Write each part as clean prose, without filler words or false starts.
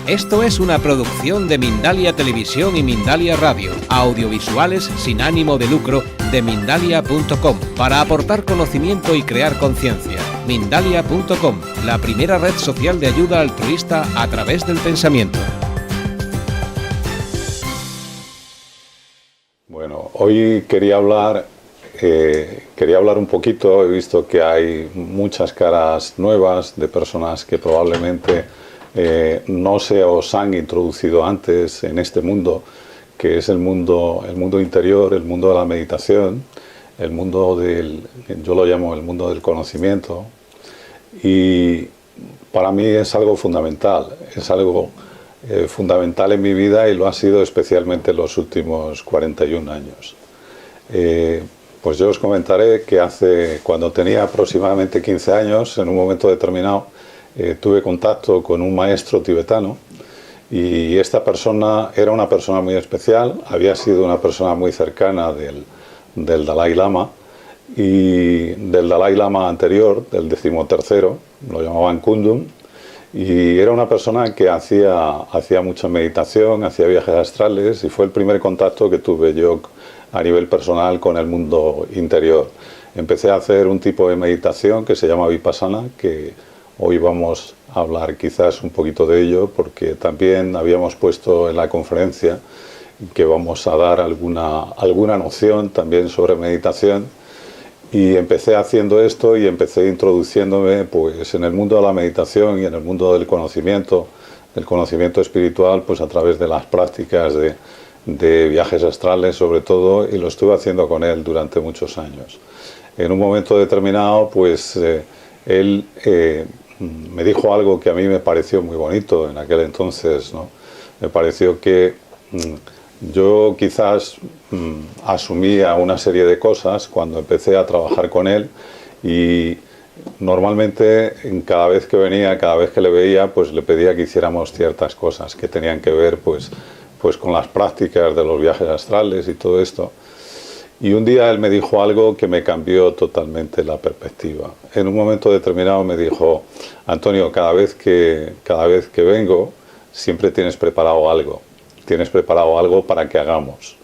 Esto es una producción de Mindalia Televisión y Mindalia Radio, audiovisuales sin ánimo de lucro de Mindalia.com, para aportar conocimiento y crear conciencia. Mindalia.com, la primera red social de ayuda altruista a través del pensamiento. Bueno, hoy quería hablar un poquito. He visto que hay muchas caras nuevas de personas que probablemente no se os han introducido antes en este mundo, que es el mundo interior, el mundo de la meditación, el mundo yo lo llamo el mundo del conocimiento, y para mí es algo fundamental, fundamental en mi vida, y lo ha sido especialmente en los últimos 41 años. Pues yo os comentaré que cuando tenía aproximadamente 15 años, en un momento determinado, tuve contacto con un maestro tibetano, y esta persona era una persona muy especial. Había sido una persona muy cercana del Dalai Lama, y del Dalai Lama anterior, del 13º, lo llamaban Kundum, y era una persona que hacía mucha meditación, hacía viajes astrales, y fue el primer contacto que tuve yo a nivel personal con el mundo interior. Empecé a hacer un tipo de meditación que se llama Vipassana, que hoy vamos a hablar quizás un poquito de ello, porque también habíamos puesto en la conferencia que vamos a dar alguna noción también sobre meditación. Y empecé haciendo esto, y empecé introduciéndome pues en el mundo de la meditación y en el mundo del conocimiento espiritual, pues a través de las prácticas de viajes astrales sobre todo, y lo estuve haciendo con él durante muchos años. En un momento determinado, pues él me dijo algo que a mí me pareció muy bonito en aquel entonces, ¿no? Me pareció que yo quizás asumía una serie de cosas cuando empecé a trabajar con él, y normalmente cada vez que venía, cada vez que le veía, pues le pedía que hiciéramos ciertas cosas que tenían que ver pues con las prácticas de los viajes astrales y todo esto. Y un día él me dijo algo que me cambió totalmente la perspectiva. En un momento determinado me dijo: Antonio, cada vez que vengo, siempre tienes preparado algo para que hagamos.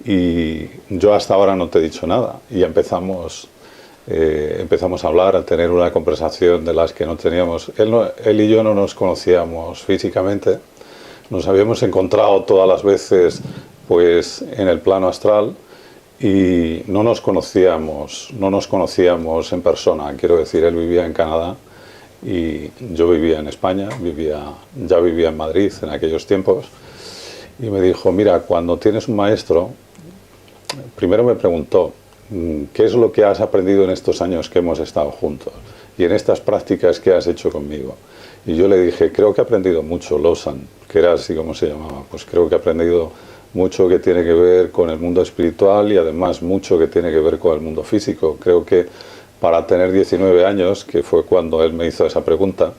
Y yo hasta ahora no te he dicho nada, y empezamos a hablar, a tener una conversación de las que no teníamos. Él y yo no nos conocíamos físicamente, nos habíamos encontrado todas las veces pues en el plano astral, y no nos conocíamos en persona. Quiero decir, él vivía en Canadá y yo vivía en España, ya vivía en Madrid en aquellos tiempos. Y me dijo: mira, cuando tienes un maestro, primero me preguntó: ¿qué es lo que has aprendido en estos años que hemos estado juntos y en estas prácticas que has hecho conmigo? Y yo le dije: creo que he aprendido mucho, Losang, que era así como se llamaba. Pues creo que he aprendido mucho que tiene que ver con el mundo espiritual, y además mucho que tiene que ver con el mundo físico. Creo que para tener 19 años, que fue cuando él me hizo esa pregunta,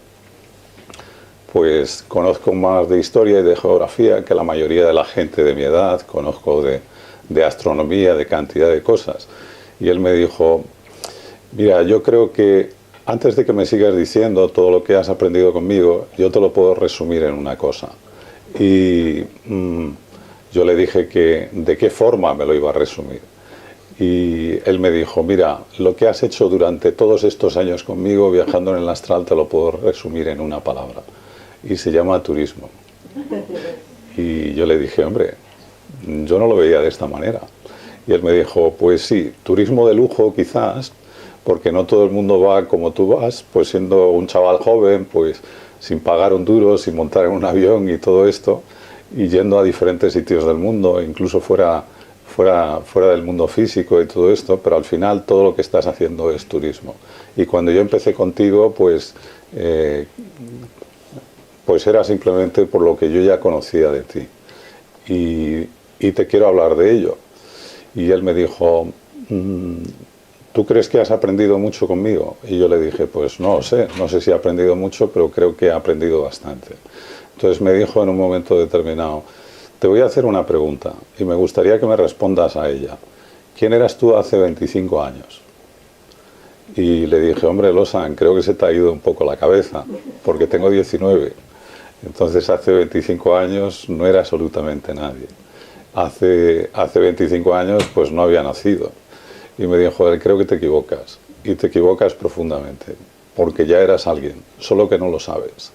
pues conozco más de historia y de geografía que la mayoría de la gente de mi edad. Conozco de astronomía, de cantidad de cosas. Y él me dijo: mira, yo creo que antes de que me sigas diciendo todo lo que has aprendido conmigo, yo te lo puedo resumir en una cosa. Y yo le dije que de qué forma me lo iba a resumir. Y él me dijo: mira, lo que has hecho durante todos estos años conmigo viajando en el astral te lo puedo resumir en una palabra, y se llama turismo. Y yo le dije: hombre, yo no lo veía de esta manera. Y él me dijo: pues sí, turismo de lujo quizás, porque no todo el mundo va como tú vas, pues siendo un chaval joven, pues sin pagar un duro, sin montar en un avión y todo esto, y yendo a diferentes sitios del mundo, incluso fuera del mundo físico y todo esto, pero al final todo lo que estás haciendo es turismo. Y cuando yo empecé contigo, pues era simplemente por lo que yo ya conocía de ti, y te quiero hablar de ello. Y él me dijo: ¿tú crees que has aprendido mucho conmigo? Y yo le dije: pues no sé si he aprendido mucho, pero creo que he aprendido bastante. Entonces me dijo en un momento determinado: te voy a hacer una pregunta y me gustaría que me respondas a ella. ¿Quién eras tú hace 25 años? Y le dije: hombre, Losang, creo que se te ha ido un poco la cabeza, porque tengo 19. Entonces hace 25 años no era absolutamente nadie. Hace 25 años pues no había nacido. Y me dijo, joder, creo que te equivocas. Y te equivocas profundamente, porque ya eras alguien, solo que no lo sabes.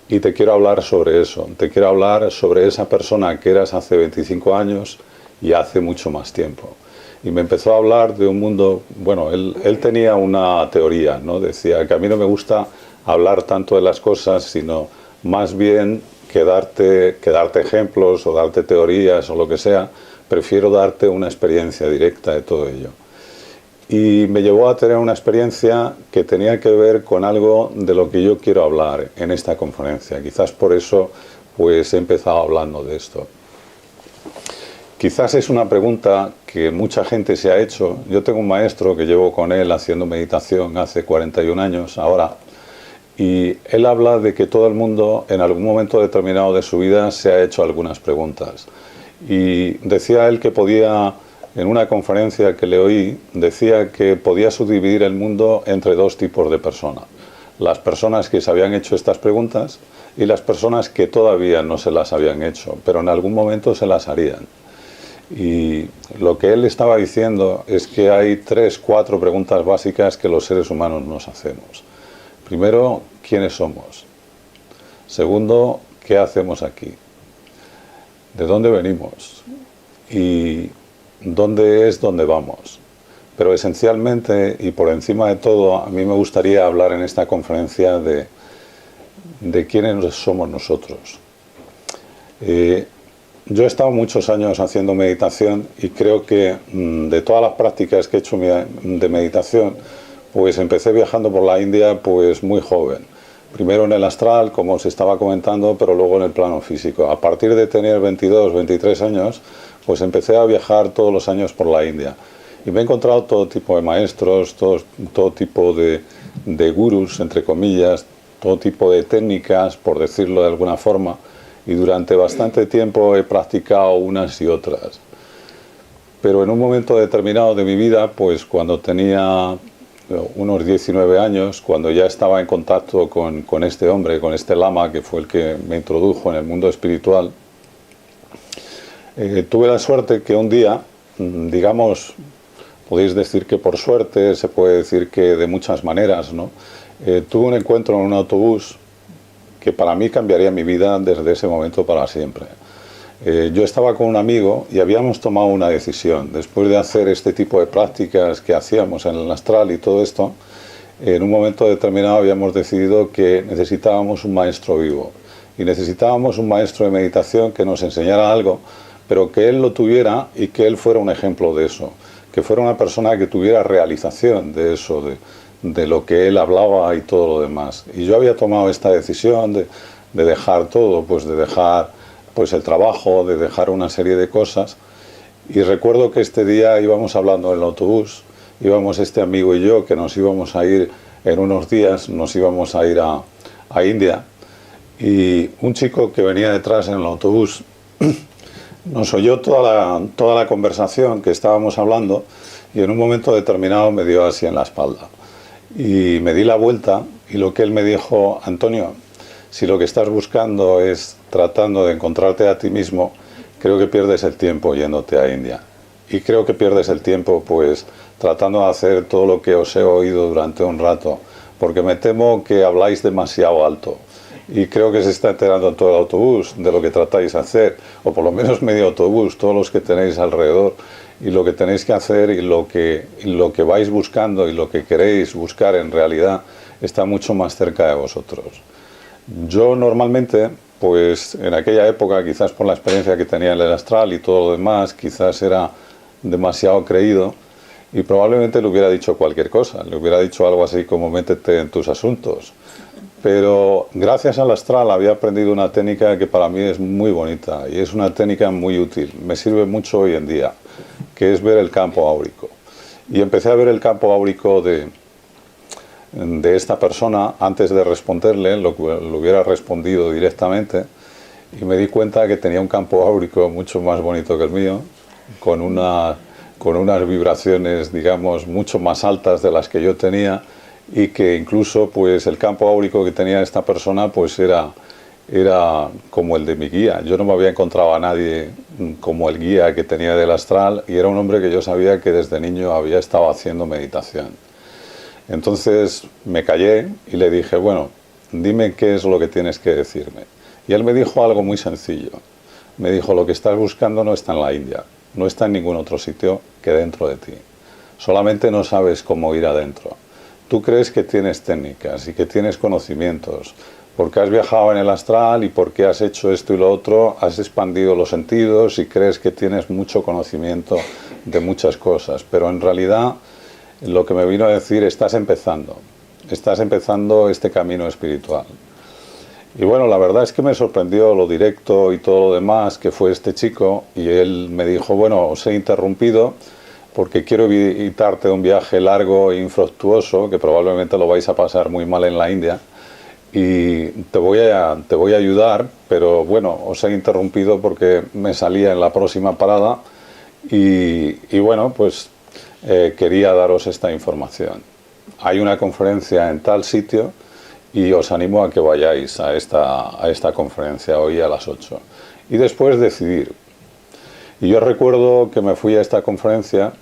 Y te quiero hablar sobre eso, te quiero hablar sobre esa persona que eras hace 25 años y hace mucho más tiempo. Y me empezó a hablar de un mundo, bueno, él tenía una teoría, ¿no? Decía que a mí no me gusta hablar tanto de las cosas, sino más bien que darte ejemplos o darte teorías o lo que sea, prefiero darte una experiencia directa de todo ello. Y me llevó a tener una experiencia que tenía que ver con algo de lo que yo quiero hablar en esta conferencia. Quizás por eso pues he empezado hablando de esto. Quizás es una pregunta que mucha gente se ha hecho. Yo tengo un maestro que llevo con él haciendo meditación hace 41 años ahora, y él habla de que todo el mundo en algún momento determinado de su vida se ha hecho algunas preguntas. Y decía él que podía, en una conferencia que le oí, decía que podía subdividir el mundo entre dos tipos de personas. Las personas que se habían hecho estas preguntas y las personas que todavía no se las habían hecho, pero en algún momento se las harían. Y lo que él estaba diciendo es que hay 3, 4 preguntas básicas que los seres humanos nos hacemos. Primero, ¿quiénes somos? Segundo, ¿qué hacemos aquí? ¿De dónde venimos? ¿Y dónde es donde vamos? Pero esencialmente y por encima de todo, a mí me gustaría hablar en esta conferencia de quiénes somos nosotros. Yo he estado muchos años haciendo meditación y creo que de todas las prácticas que he hecho de meditación, pues empecé viajando por la India pues muy joven. Primero en el astral, como os estaba comentando, pero luego en el plano físico. A partir de tener 22, 23 años, pues empecé a viajar todos los años por la India. Y me he encontrado todo tipo de maestros, todo tipo de gurús, entre comillas, todo tipo de técnicas, por decirlo de alguna forma. Y durante bastante tiempo he practicado unas y otras. Pero en un momento determinado de mi vida, pues cuando tenía unos 19 años, cuando ya estaba en contacto con este hombre, con este lama, que fue el que me introdujo en el mundo espiritual, tuve la suerte que un día, digamos, podéis decir que por suerte, se puede decir que de muchas maneras, ¿no? Tuve un encuentro en un autobús que para mí cambiaría mi vida desde ese momento para siempre. Yo estaba con un amigo y habíamos tomado una decisión. Después de hacer este tipo de prácticas que hacíamos en el astral y todo esto, en un momento determinado habíamos decidido que necesitábamos un maestro vivo. Y necesitábamos un maestro de meditación que nos enseñara algo, pero que él lo tuviera y que él fuera un ejemplo de eso. Que fuera una persona que tuviera realización de eso, de lo que él hablaba y todo lo demás. Y yo había tomado esta decisión de dejar todo, pues de dejar pues el trabajo, de dejar una serie de cosas. Y recuerdo que este día íbamos hablando en el autobús, íbamos este amigo y yo, que nos íbamos a ir en unos días, nos íbamos a ir a India, y un chico que venía detrás en el autobús nos oyó toda la conversación que estábamos hablando, y en un momento determinado me dio así en la espalda. Y me di la vuelta y lo que él me dijo: Antonio, si lo que estás buscando es tratando de encontrarte a ti mismo, creo que pierdes el tiempo yéndote a India. Y creo que pierdes el tiempo pues tratando de hacer todo lo que os he oído durante un rato, porque me temo que habláis demasiado alto. Y creo que se está enterando todo el autobús de lo que tratáis de hacer, o por lo menos medio autobús, todos los que tenéis alrededor. Y lo que tenéis que hacer y lo que vais buscando y lo que queréis buscar en realidad está mucho más cerca de vosotros. Yo normalmente, pues en aquella época, quizás por la experiencia que tenía en el astral y todo lo demás, quizás era demasiado creído y probablemente le hubiera dicho cualquier cosa, le hubiera dicho algo así como métete en tus asuntos. Pero gracias al astral había aprendido una técnica que para mí es muy bonita y es una técnica muy útil, me sirve mucho hoy en día, que es ver el campo áurico. Y empecé a ver el campo áurico de esta persona antes de responderle, lo hubiera respondido directamente, y me di cuenta que tenía un campo áurico mucho más bonito que el mío, con unas vibraciones, digamos, mucho más altas de las que yo tenía, y que incluso pues el campo áurico que tenía esta persona pues era era como el de mi guía. Yo no me había encontrado a nadie como el guía que tenía del astral, y era un hombre que yo sabía que desde niño había estado haciendo meditación. Entonces me callé y le dije, bueno, dime qué es lo que tienes que decirme. Y él me dijo algo muy sencillo. Me dijo, lo que estás buscando no está en la India, no está en ningún otro sitio que dentro de ti. Solamente no sabes cómo ir adentro. Tú crees que tienes técnicas y que tienes conocimientos, porque has viajado en el astral y porque has hecho esto y lo otro, has expandido los sentidos y crees que tienes mucho conocimiento de muchas cosas, pero en realidad lo que me vino a decir, estás empezando este camino espiritual. Y bueno, la verdad es que me sorprendió lo directo y todo lo demás que fue este chico, y él me dijo, bueno, os he interrumpido porque quiero evitarte un viaje largo e infructuoso, que probablemente lo vais a pasar muy mal en la India, y te voy a ayudar, pero bueno, os he interrumpido porque me salía en la próxima parada, y bueno, pues quería daros esta información. Hay una conferencia en tal sitio y os animo a que vayáis a esta conferencia hoy a las 8. Y después decidir. Y yo recuerdo que me fui a esta conferencia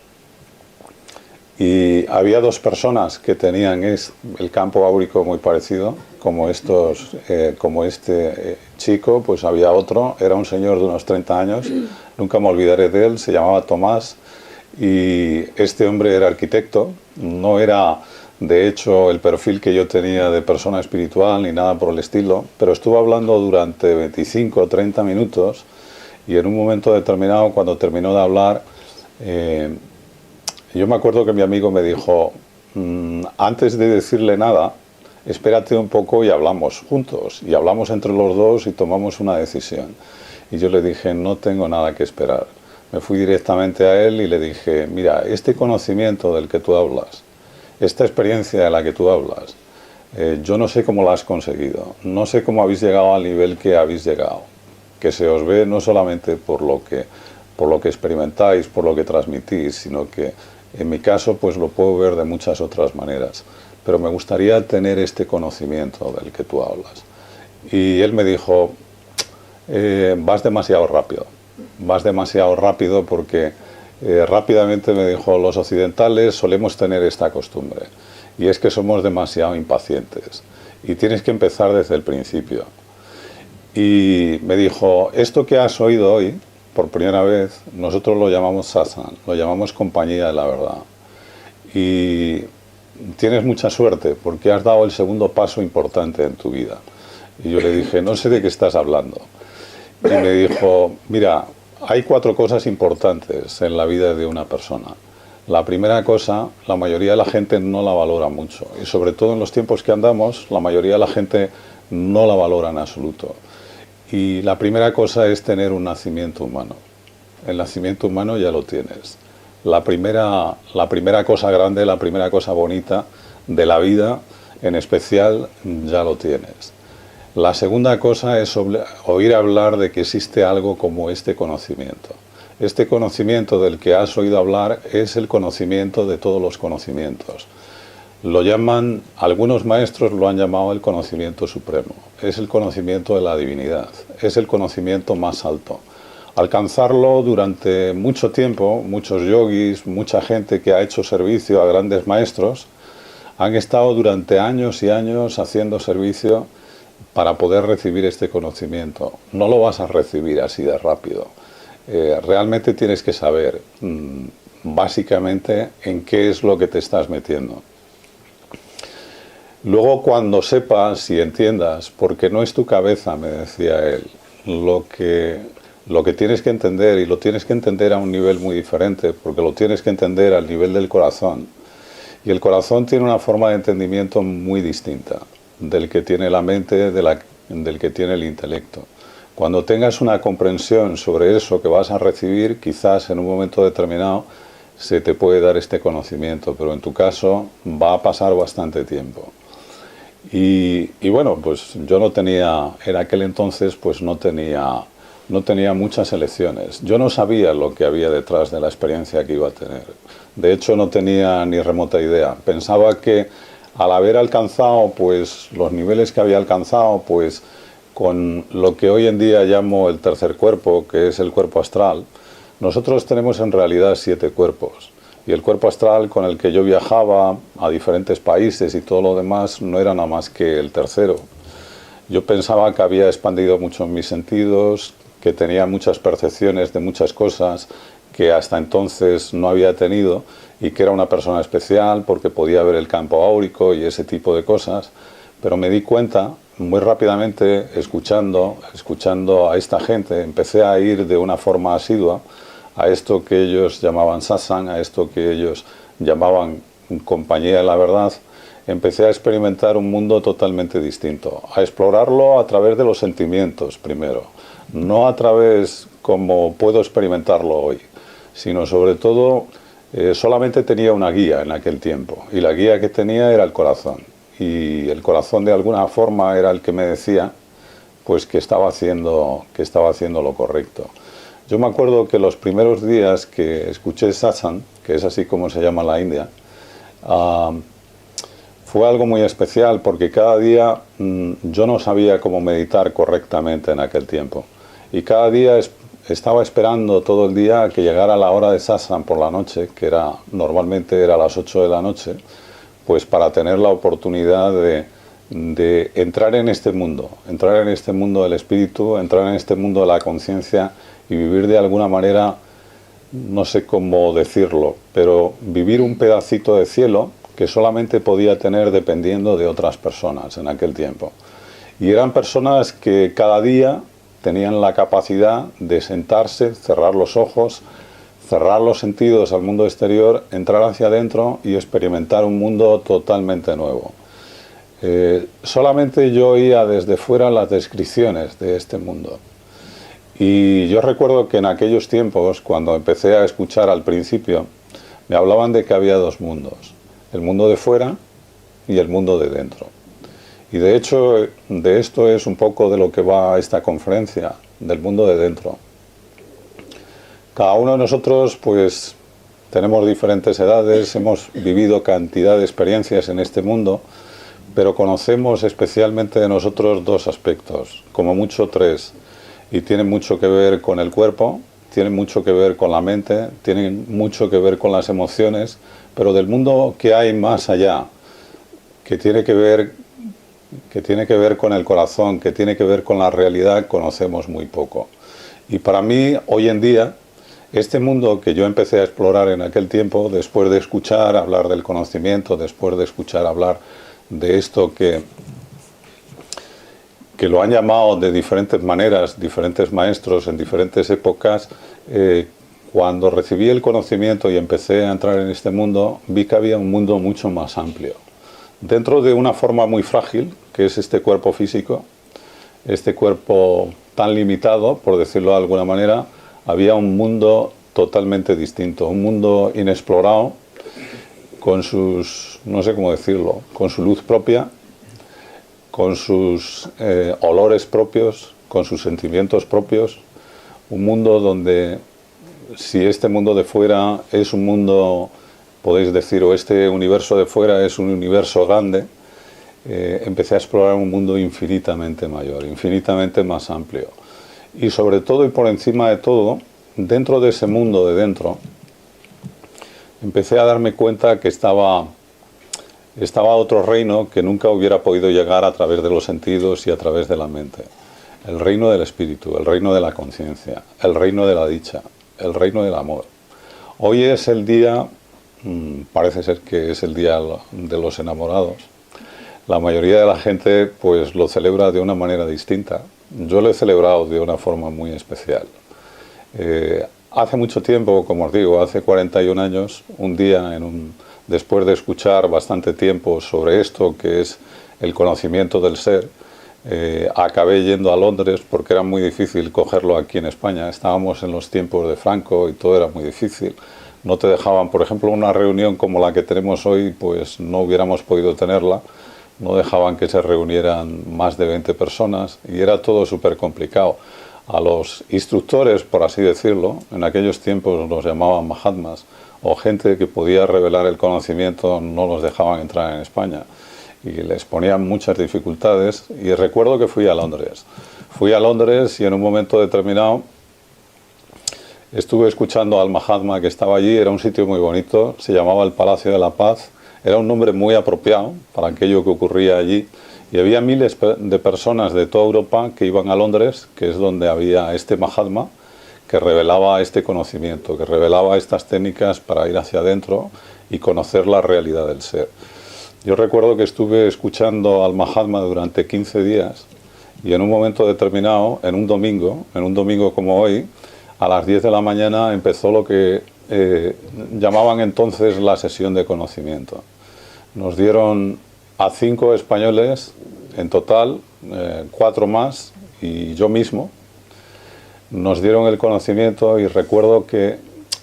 y había dos personas que tenían el campo áurico muy parecido, como este chico, pues había otro, era un señor de unos 30 años, nunca me olvidaré de él, se llamaba Tomás, y este hombre era arquitecto, no era de hecho el perfil que yo tenía de persona espiritual ni nada por el estilo, pero estuvo hablando durante 25 o 30 minutos, y en un momento determinado, cuando terminó de hablar, yo me acuerdo que mi amigo me dijo, antes de decirle nada, espérate un poco y hablamos juntos, y hablamos entre los dos y tomamos una decisión. Y yo le dije, no tengo nada que esperar. Me fui directamente a él y le dije, mira, este conocimiento del que tú hablas, esta experiencia de la que tú hablas, yo no sé cómo la has conseguido, no sé cómo habéis llegado al nivel que habéis llegado, que se os ve no solamente por lo que experimentáis, por lo que transmitís, sino que en mi caso pues lo puedo ver de muchas otras maneras, pero me gustaría tener este conocimiento del que tú hablas. Y él me dijo, vas demasiado rápido porque rápidamente me dijo, los occidentales solemos tener esta costumbre, y es que somos demasiado impacientes y tienes que empezar desde el principio. Y me dijo, esto que has oído hoy por primera vez, nosotros lo llamamos satsang, lo llamamos compañía de la verdad, y tienes mucha suerte porque has dado el segundo paso importante en tu vida. Y yo le dije, no sé de qué estás hablando. Y me dijo, mira, hay 4 cosas importantes en la vida de una persona. La primera cosa, la mayoría de la gente no la valora mucho, y sobre todo en los tiempos que andamos, la mayoría de la gente no la valora en absoluto. Y la primera cosa es tener un nacimiento humano. El nacimiento humano ya lo tienes. La primera cosa grande, la primera cosa bonita de la vida, en especial, ya lo tienes. La segunda cosa es oír hablar de que existe algo como este conocimiento. Este conocimiento del que has oído hablar es el conocimiento de todos los conocimientos. Lo llaman, algunos maestros lo han llamado el conocimiento supremo. Es el conocimiento de la divinidad, es el conocimiento más alto. Alcanzarlo durante mucho tiempo, muchos yogis, mucha gente que ha hecho servicio a grandes maestros, han estado durante años y años haciendo servicio para poder recibir este conocimiento. No lo vas a recibir así de rápido. Realmente tienes que saber básicamente en qué es lo que te estás metiendo. Luego, cuando sepas y entiendas, porque no es tu cabeza, me decía él, lo que tienes que entender, y lo tienes que entender a un nivel muy diferente, porque lo tienes que entender al nivel del corazón. Y el corazón tiene una forma de entendimiento muy distinta del que tiene la mente, del que tiene el intelecto. Cuando tengas una comprensión sobre eso que vas a recibir, quizás en un momento determinado se te puede dar este conocimiento, pero en tu caso va a pasar bastante tiempo. Y bueno, pues yo no tenía, en aquel entonces pues no tenía muchas elecciones. Yo no sabía lo que había detrás de la experiencia que iba a tener. De hecho, no tenía ni remota idea. Pensaba que al haber alcanzado pues los niveles que había alcanzado, pues con lo que hoy en día llamo el tercer cuerpo, que es el cuerpo astral, nosotros tenemos en realidad 7 cuerpos. Y el cuerpo astral con el que yo viajaba a diferentes países y todo lo demás no era nada más que el tercero. Yo pensaba que había expandido mucho mis sentidos, que tenía muchas percepciones de muchas cosas que hasta entonces no había tenido y que era una persona especial porque podía ver el campo áurico y ese tipo de cosas, pero me di cuenta muy rápidamente, escuchando a esta gente, empecé a ir de una forma asidua a esto que ellos llamaban satsang, a esto que ellos llamaban compañía de la verdad. Empecé a experimentar un mundo totalmente distinto, a explorarlo a través de los sentimientos primero, no a través como puedo experimentarlo hoy, sino sobre todo solamente tenía una guía en aquel tiempo, y la guía que tenía era el corazón. Y el corazón de alguna forma era el que me decía pues que estaba haciendo lo correcto. Yo me acuerdo que los primeros días que escuché satsang, que es así como se llama en la India, fue algo muy especial porque cada día yo no sabía cómo meditar correctamente en aquel tiempo. Y cada día estaba esperando todo el día a que llegara la hora de satsang por la noche, que normalmente era a las 8 de la noche, pues para tener la oportunidad de entrar en este mundo del espíritu, entrar en este mundo de la conciencia y vivir de alguna manera, no sé cómo decirlo, pero vivir un pedacito de cielo que solamente podía tener dependiendo de otras personas en aquel tiempo. Y eran personas que cada día tenían la capacidad de sentarse, cerrar los ojos, cerrar los sentidos al mundo exterior, entrar hacia adentro y experimentar un mundo totalmente nuevo. Solamente yo oía desde fuera las descripciones de este mundo. Y yo recuerdo que en aquellos tiempos, cuando empecé a escuchar al principio, me hablaban de que había 2 mundos, el mundo de fuera y el mundo de dentro. Y de hecho, de esto es un poco de lo que va esta conferencia, del mundo de dentro. Cada uno de nosotros pues tenemos diferentes edades, hemos vivido cantidad de experiencias en este mundo, pero conocemos especialmente de nosotros 2 aspectos, como mucho 3, y tienen mucho que ver con el cuerpo, tienen mucho que ver con la mente, tienen mucho que ver con las emociones, pero del mundo que hay más allá, que tiene que ver con el corazón, que tiene que ver con la realidad, conocemos muy poco. Y para mí, hoy en día, este mundo que yo empecé a explorar en aquel tiempo, después de escuchar hablar del conocimiento, después de escuchar hablar de esto que lo han llamado de diferentes maneras, diferentes maestros en diferentes épocas, cuando recibí el conocimiento y empecé a entrar en este mundo, vi que había un mundo mucho más amplio. Dentro de una forma muy frágil, que es este cuerpo físico, este cuerpo tan limitado, por decirlo de alguna manera, había un mundo totalmente distinto, un mundo inexplorado, con sus, no sé cómo decirlo, con su luz propia, con sus olores propios, con sus sentimientos propios, un mundo donde, si este mundo de fuera es un mundo, podéis decir, o este universo de fuera es un universo grande, empecé a explorar un mundo infinitamente mayor, infinitamente más amplio. Y sobre todo y por encima de todo, dentro de ese mundo de dentro, empecé a darme cuenta que estaba otro reino que nunca hubiera podido llegar a través de los sentidos y a través de la mente. El reino del espíritu, el reino de la conciencia, el reino de la dicha, el reino del amor. Hoy es el día, parece ser que es el día de los enamorados. La mayoría de la gente pues lo celebra de una manera distinta. Yo lo he celebrado de una forma muy especial. Hace mucho tiempo, como os digo, hace 41 años, un día, después de escuchar bastante tiempo sobre esto, que es el conocimiento del ser, acabé yendo a Londres porque era muy difícil cogerlo aquí en España. Estábamos en los tiempos de Franco y todo era muy difícil. No te dejaban, por ejemplo, una reunión como la que tenemos hoy, pues no hubiéramos podido tenerla. No dejaban que se reunieran más de 20 personas y era todo súper complicado. A los instructores, por así decirlo, en aquellos tiempos los llamaban Mahatmas, o gente que podía revelar el conocimiento, no los dejaban entrar en España. y les ponían muchas dificultades. Y recuerdo que fui a Londres. Fui a Londres y en un momento determinado estuve escuchando al Mahatma que estaba allí. Era un sitio muy bonito, se llamaba el Palacio de la Paz. Era un nombre muy apropiado para aquello que ocurría allí. Y había miles de personas de toda Europa que iban a Londres, que es donde había este Mahatma, que revelaba este conocimiento, que revelaba estas técnicas para ir hacia adentro y conocer la realidad del ser. Yo recuerdo que estuve escuchando al Mahatma durante 15 días y en un momento determinado, en un domingo como hoy, a las 10 de la mañana empezó lo que llamaban entonces la sesión de conocimiento. Nos dieron a 5 españoles en total, 4 más y yo mismo, nos dieron el conocimiento y recuerdo que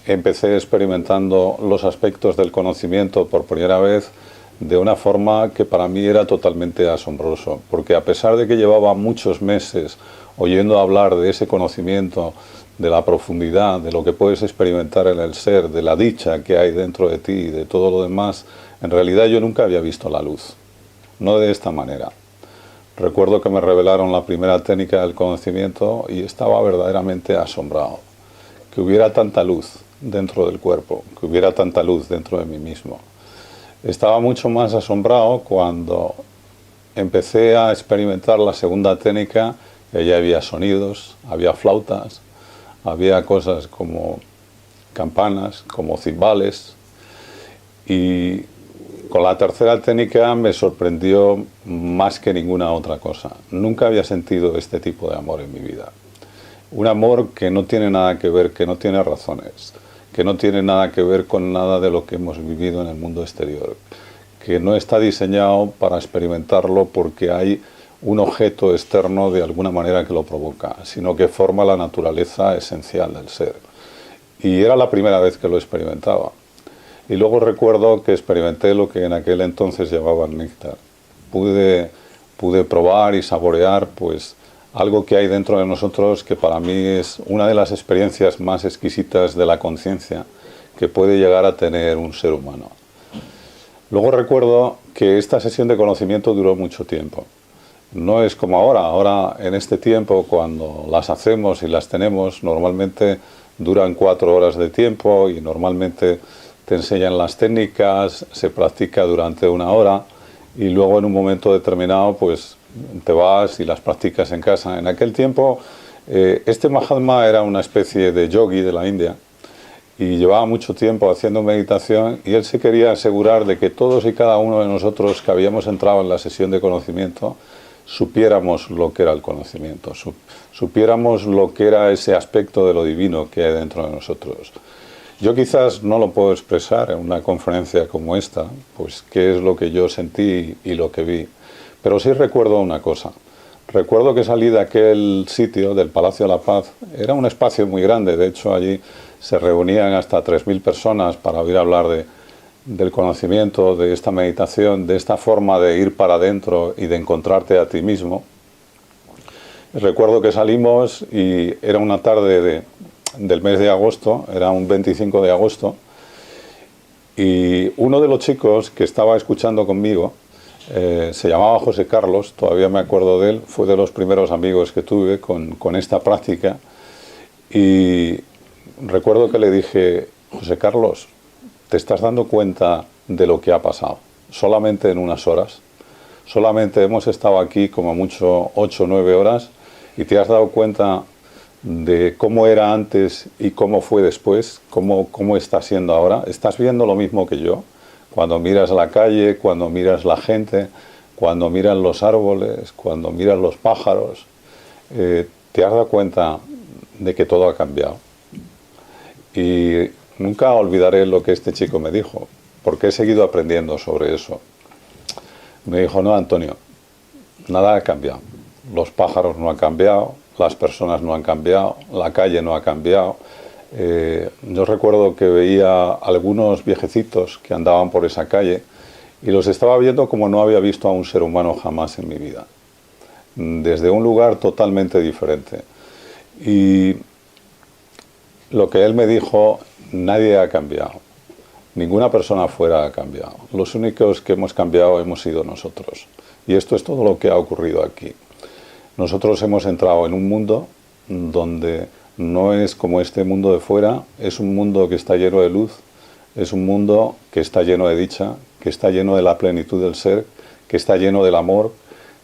empecé experimentando los aspectos del conocimiento por primera vez de una forma que para mí era totalmente asombroso, porque a pesar de que llevaba muchos meses oyendo hablar de ese conocimiento, de la profundidad, de lo que puedes experimentar en el ser, de la dicha que hay dentro de ti y de todo lo demás, en realidad yo nunca había visto la luz, no de esta manera. Recuerdo que me revelaron la primera técnica del conocimiento y estaba verdaderamente asombrado. Que hubiera tanta luz dentro del cuerpo, que hubiera tanta luz dentro de mí mismo. Estaba mucho más asombrado cuando empecé a experimentar la segunda técnica, y allí había sonidos, había flautas, había cosas como campanas, como cimbales, y con la tercera técnica me sorprendió más que ninguna otra cosa. Nunca había sentido este tipo de amor en mi vida. Un amor que no tiene nada que ver, que no tiene razones, que no tiene nada que ver con nada de lo que hemos vivido en el mundo exterior, que no está diseñado para experimentarlo porque hay un objeto externo de alguna manera que lo provoca, sino que forma la naturaleza esencial del ser. Y era la primera vez que lo experimentaba. Y luego recuerdo que experimenté lo que en aquel entonces llamaban néctar. Pude probar y saborear pues algo que hay dentro de nosotros que para mí es una de las experiencias más exquisitas de la conciencia que puede llegar a tener un ser humano. Luego recuerdo que esta sesión de conocimiento duró mucho tiempo. No es como ahora en este tiempo cuando las hacemos y las tenemos, normalmente duran 4 horas de tiempo y normalmente te enseñan las técnicas, se practica durante 1 hora y luego en un momento determinado pues te vas y las practicas en casa. En aquel tiempo este Mahatma era una especie de yogi de la India y llevaba mucho tiempo haciendo meditación y él se quería asegurar de que todos y cada uno de nosotros que habíamos entrado en la sesión de conocimiento supiéramos lo que era el conocimiento, supiéramos lo que era ese aspecto de lo divino que hay dentro de nosotros. Yo quizás no lo puedo expresar en una conferencia como esta, pues qué es lo que yo sentí y lo que vi, pero sí recuerdo una cosa. Recuerdo que salí de aquel sitio, del Palacio de la Paz, era un espacio muy grande, de hecho allí se reunían hasta 3.000 personas para oír hablar del conocimiento, de esta meditación, de esta forma de ir para adentro y de encontrarte a ti mismo. Recuerdo que salimos y era una tarde del mes de agosto, era un 25 de agosto, y uno de los chicos que estaba escuchando conmigo se llamaba José Carlos, todavía me acuerdo de él, fue de los primeros amigos que tuve con esta práctica, y recuerdo que le dije, José Carlos, ¿te estás dando cuenta de lo que ha pasado? Solamente en unas horas, solamente hemos estado aquí como mucho 8 o 9 horas, y te has dado cuenta de cómo era antes y cómo fue después, cómo está siendo ahora. ¿Estás viendo lo mismo que yo? Cuando miras la calle, cuando miras la gente, cuando miras los árboles, cuando miras los pájaros, te has dado cuenta de que todo ha cambiado. Y nunca olvidaré lo que este chico me dijo, porque he seguido aprendiendo sobre eso. Me dijo, no, Antonio, nada ha cambiado. Los pájaros no han cambiado, las personas no han cambiado, la calle no ha cambiado. Yo recuerdo que veía algunos viejecitos que andaban por esa calle y los estaba viendo como no había visto a un ser humano jamás en mi vida, desde un lugar totalmente diferente. Y lo que él me dijo, nadie ha cambiado. ninguna persona afuera ha cambiado. Los únicos que hemos cambiado hemos sido nosotros. Y esto es todo lo que ha ocurrido aquí. Nosotros hemos entrado en un mundo donde no es como este mundo de fuera, es un mundo que está lleno de luz, es un mundo que está lleno de dicha, que está lleno de la plenitud del ser, que está lleno del amor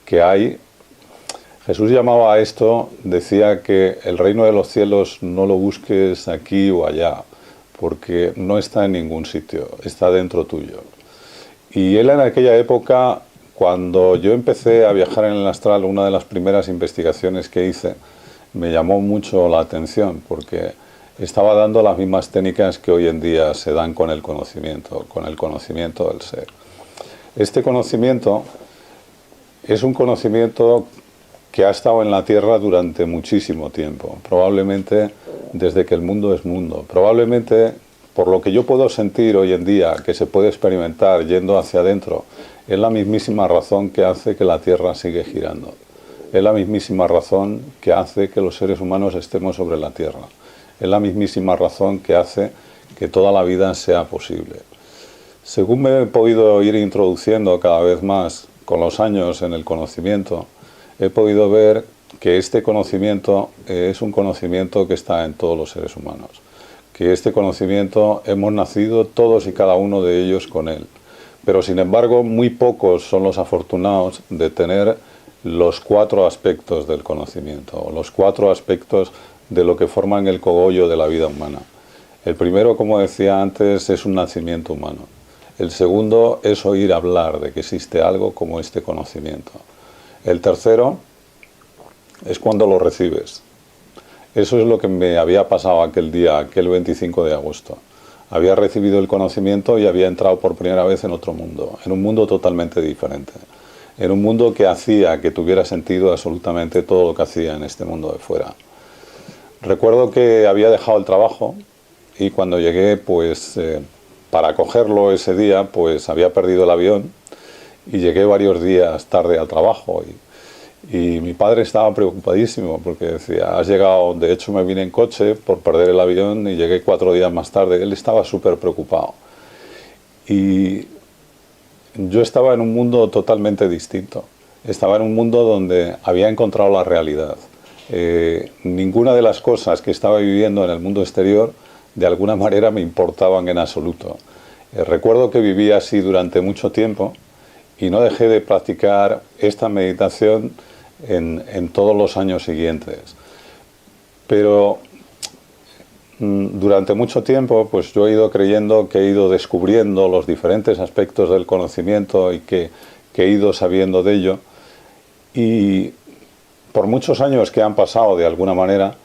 que hay. Jesús llamaba a esto, decía que el reino de los cielos no lo busques aquí o allá, porque no está en ningún sitio, está dentro tuyo. Y él en aquella época, cuando yo empecé a viajar en el astral, una de las primeras investigaciones que hice, me llamó mucho la atención, porque estaba dando las mismas técnicas que hoy en día se dan con el conocimiento del ser. Este conocimiento es un conocimiento que ha estado en la Tierra durante muchísimo tiempo, probablemente desde que el mundo es mundo, probablemente por lo que yo puedo sentir hoy en día, que se puede experimentar yendo hacia adentro, es la mismísima razón que hace que la Tierra sigue girando. Es la mismísima razón que hace que los seres humanos estemos sobre la Tierra. Es la mismísima razón que hace que toda la vida sea posible. Según me he podido ir introduciendo cada vez más con los años en el conocimiento, he podido ver que este conocimiento es un conocimiento que está en todos los seres humanos. Que este conocimiento hemos nacido todos y cada uno de ellos con él. Pero sin embargo, muy pocos son los afortunados de tener los 4 aspectos del conocimiento, los 4 aspectos de lo que forman el cogollo de la vida humana. El primero, como decía antes, es un nacimiento humano. El segundo es oír hablar de que existe algo como este conocimiento. El tercero es cuando lo recibes. Eso es lo que me había pasado aquel día, aquel 25 de agosto. Había recibido el conocimiento y había entrado por primera vez en otro mundo, en un mundo totalmente diferente. En un mundo que hacía que tuviera sentido absolutamente todo lo que hacía en este mundo de fuera. Recuerdo que había dejado el trabajo y cuando llegué, pues para cogerlo ese día, pues había perdido el avión y llegué varios días tarde al trabajo. Y mi padre estaba preocupadísimo porque decía, has llegado, de hecho me vine en coche por perder el avión y llegué 4 días más tarde. Él estaba súper preocupado. Y yo estaba en un mundo totalmente distinto. Estaba en un mundo donde había encontrado la realidad. Ninguna de las cosas que estaba viviendo en el mundo exterior de alguna manera me importaban en absoluto. Recuerdo que viví así durante mucho tiempo y no dejé de practicar esta meditación en todos los años siguientes. Pero durante mucho tiempo pues yo he ido creyendo que he ido descubriendo los diferentes aspectos del conocimiento y que he ido sabiendo de ello, y por muchos años que han pasado de alguna manera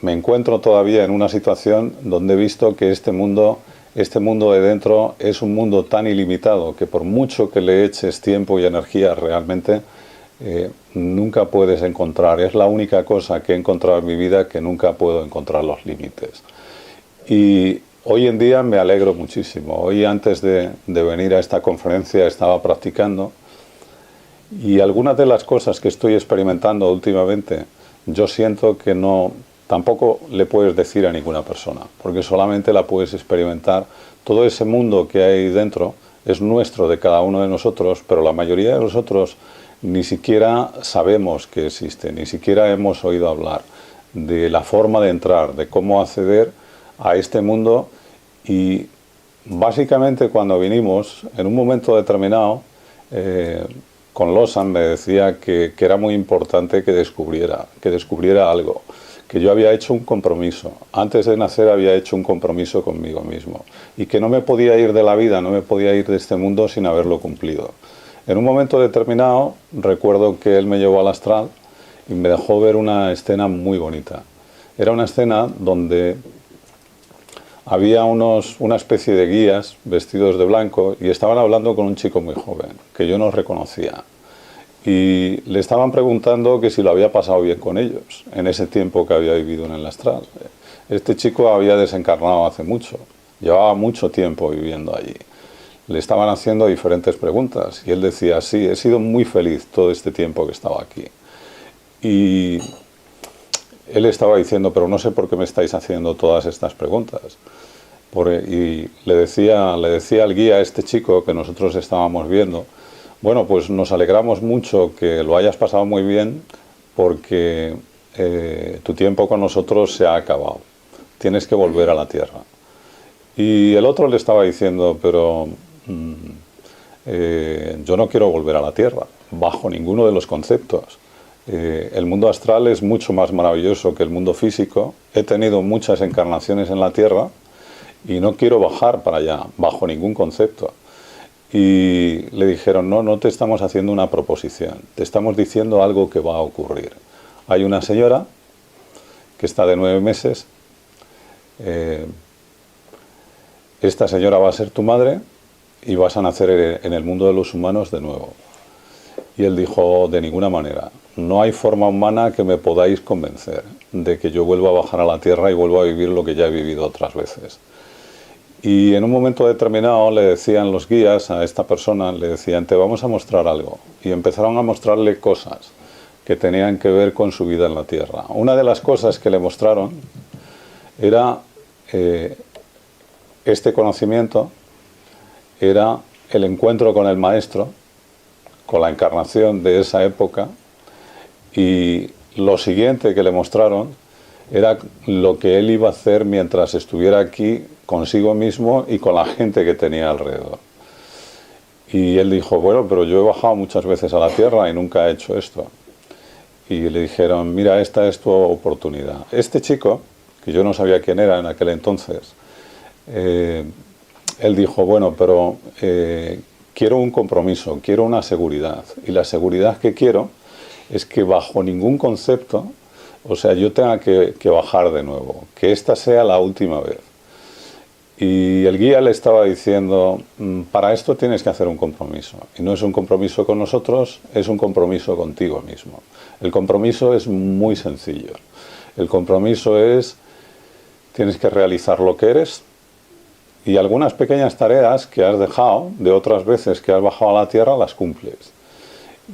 me encuentro todavía en una situación donde he visto que este mundo de dentro es un mundo tan ilimitado que por mucho que le eches tiempo y energía realmente nunca puedes encontrar. Es la única cosa que he encontrado en mi vida que nunca puedo encontrar los límites. Y hoy en día me alegro muchísimo. Hoy antes de venir a esta conferencia estaba practicando y algunas de las cosas que estoy experimentando últimamente yo siento que tampoco le puedes decir a ninguna persona, porque solamente la puedes experimentar. Todo ese mundo que hay dentro es nuestro, de cada uno de nosotros, pero la mayoría de nosotros ni siquiera sabemos que existe, ni siquiera hemos oído hablar de la forma de entrar, de cómo acceder a este mundo. Y básicamente cuando vinimos, en un momento determinado, con Lossan me decía que era muy importante que descubriera algo, que yo había hecho un compromiso. Antes de nacer había hecho un compromiso conmigo mismo y que no me podía ir de la vida, no me podía ir de este mundo sin haberlo cumplido. En un momento determinado recuerdo que él me llevó al astral y me dejó ver una escena muy bonita. Era una escena donde había una especie de guías vestidos de blanco y estaban hablando con un chico muy joven que yo no reconocía, y le estaban preguntando que si lo había pasado bien con ellos en ese tiempo que había vivido en el astral. Este chico había desencarnado hace mucho, llevaba mucho tiempo viviendo allí. Le estaban haciendo diferentes preguntas y él decía, sí, he sido muy feliz todo este tiempo que estaba aquí. Y él estaba diciendo, pero no sé por qué me estáis haciendo todas estas preguntas. Y le decía al guía, a este chico que nosotros estábamos viendo, bueno, pues nos alegramos mucho que lo hayas pasado muy bien porque tu tiempo con nosotros se ha acabado. Tienes que volver a la Tierra. Y el otro le estaba diciendo, pero yo no quiero volver a la Tierra, bajo ninguno de los conceptos. El mundo astral es mucho más maravilloso que el mundo físico. He tenido muchas encarnaciones en la Tierra y no quiero bajar para allá, bajo ningún concepto. Y le dijeron, no, no te estamos haciendo una proposición, te estamos diciendo algo que va a ocurrir. Hay una señora que está de 9 meses, esta señora va a ser tu madre y vas a nacer en el mundo de los humanos de nuevo. Y él dijo, de ninguna manera, no hay forma humana que me podáis convencer de que yo vuelva a bajar a la Tierra y vuelva a vivir lo que ya he vivido otras veces. Y en un momento determinado le decían los guías a esta persona, le decían, te vamos a mostrar algo. Y empezaron a mostrarle cosas que tenían que ver con su vida en la Tierra. Una de las cosas que le mostraron era este conocimiento, era el encuentro con el maestro, con la encarnación de esa época, y lo siguiente que le mostraron era lo que él iba a hacer mientras estuviera aquí consigo mismo y con la gente que tenía alrededor. Y él dijo, bueno, pero yo he bajado muchas veces a la Tierra y nunca he hecho esto. Y le dijeron, mira, esta es tu oportunidad. Este chico, que yo no sabía quién era en aquel entonces, él dijo, bueno, pero quiero un compromiso, quiero una seguridad. Y la seguridad que quiero es que bajo ningún concepto, o sea, yo tenga que bajar de nuevo, que esta sea la última vez. Y el guía le estaba diciendo, para esto tienes que hacer un compromiso. Y no es un compromiso con nosotros, es un compromiso contigo mismo. El compromiso es muy sencillo. El compromiso es, tienes que realizar lo que eres y algunas pequeñas tareas que has dejado de otras veces que has bajado a la Tierra las cumples.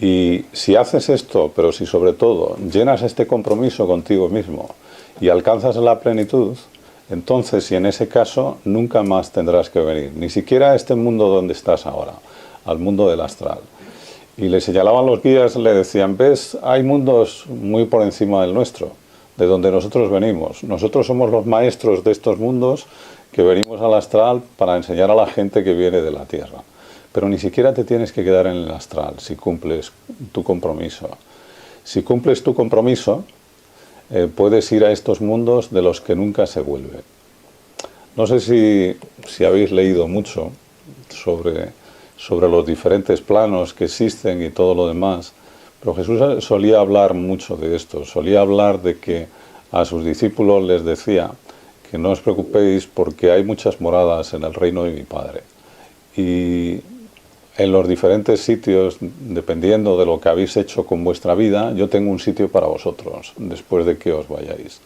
Y si haces esto, pero si sobre todo llenas este compromiso contigo mismo y alcanzas la plenitud, entonces, y en ese caso, nunca más tendrás que venir, ni siquiera a este mundo donde estás ahora, al mundo del astral. Y le señalaban los guías, le decían, ves, hay mundos muy por encima del nuestro, de donde nosotros venimos. Nosotros somos los maestros de estos mundos que venimos al astral para enseñar a la gente que viene de la Tierra. Pero ni siquiera te tienes que quedar en el astral si cumples tu compromiso. Si cumples tu compromiso, puedes ir a estos mundos de los que nunca se vuelve. No sé si habéis leído mucho sobre los diferentes planos que existen y todo lo demás, pero Jesús solía hablar mucho de esto, solía hablar de que a sus discípulos les decía que no os preocupéis porque hay muchas moradas en el reino de mi Padre. Y en los diferentes sitios, dependiendo de lo que habéis hecho con vuestra vida, yo tengo un sitio para vosotros, después de que os vayáis.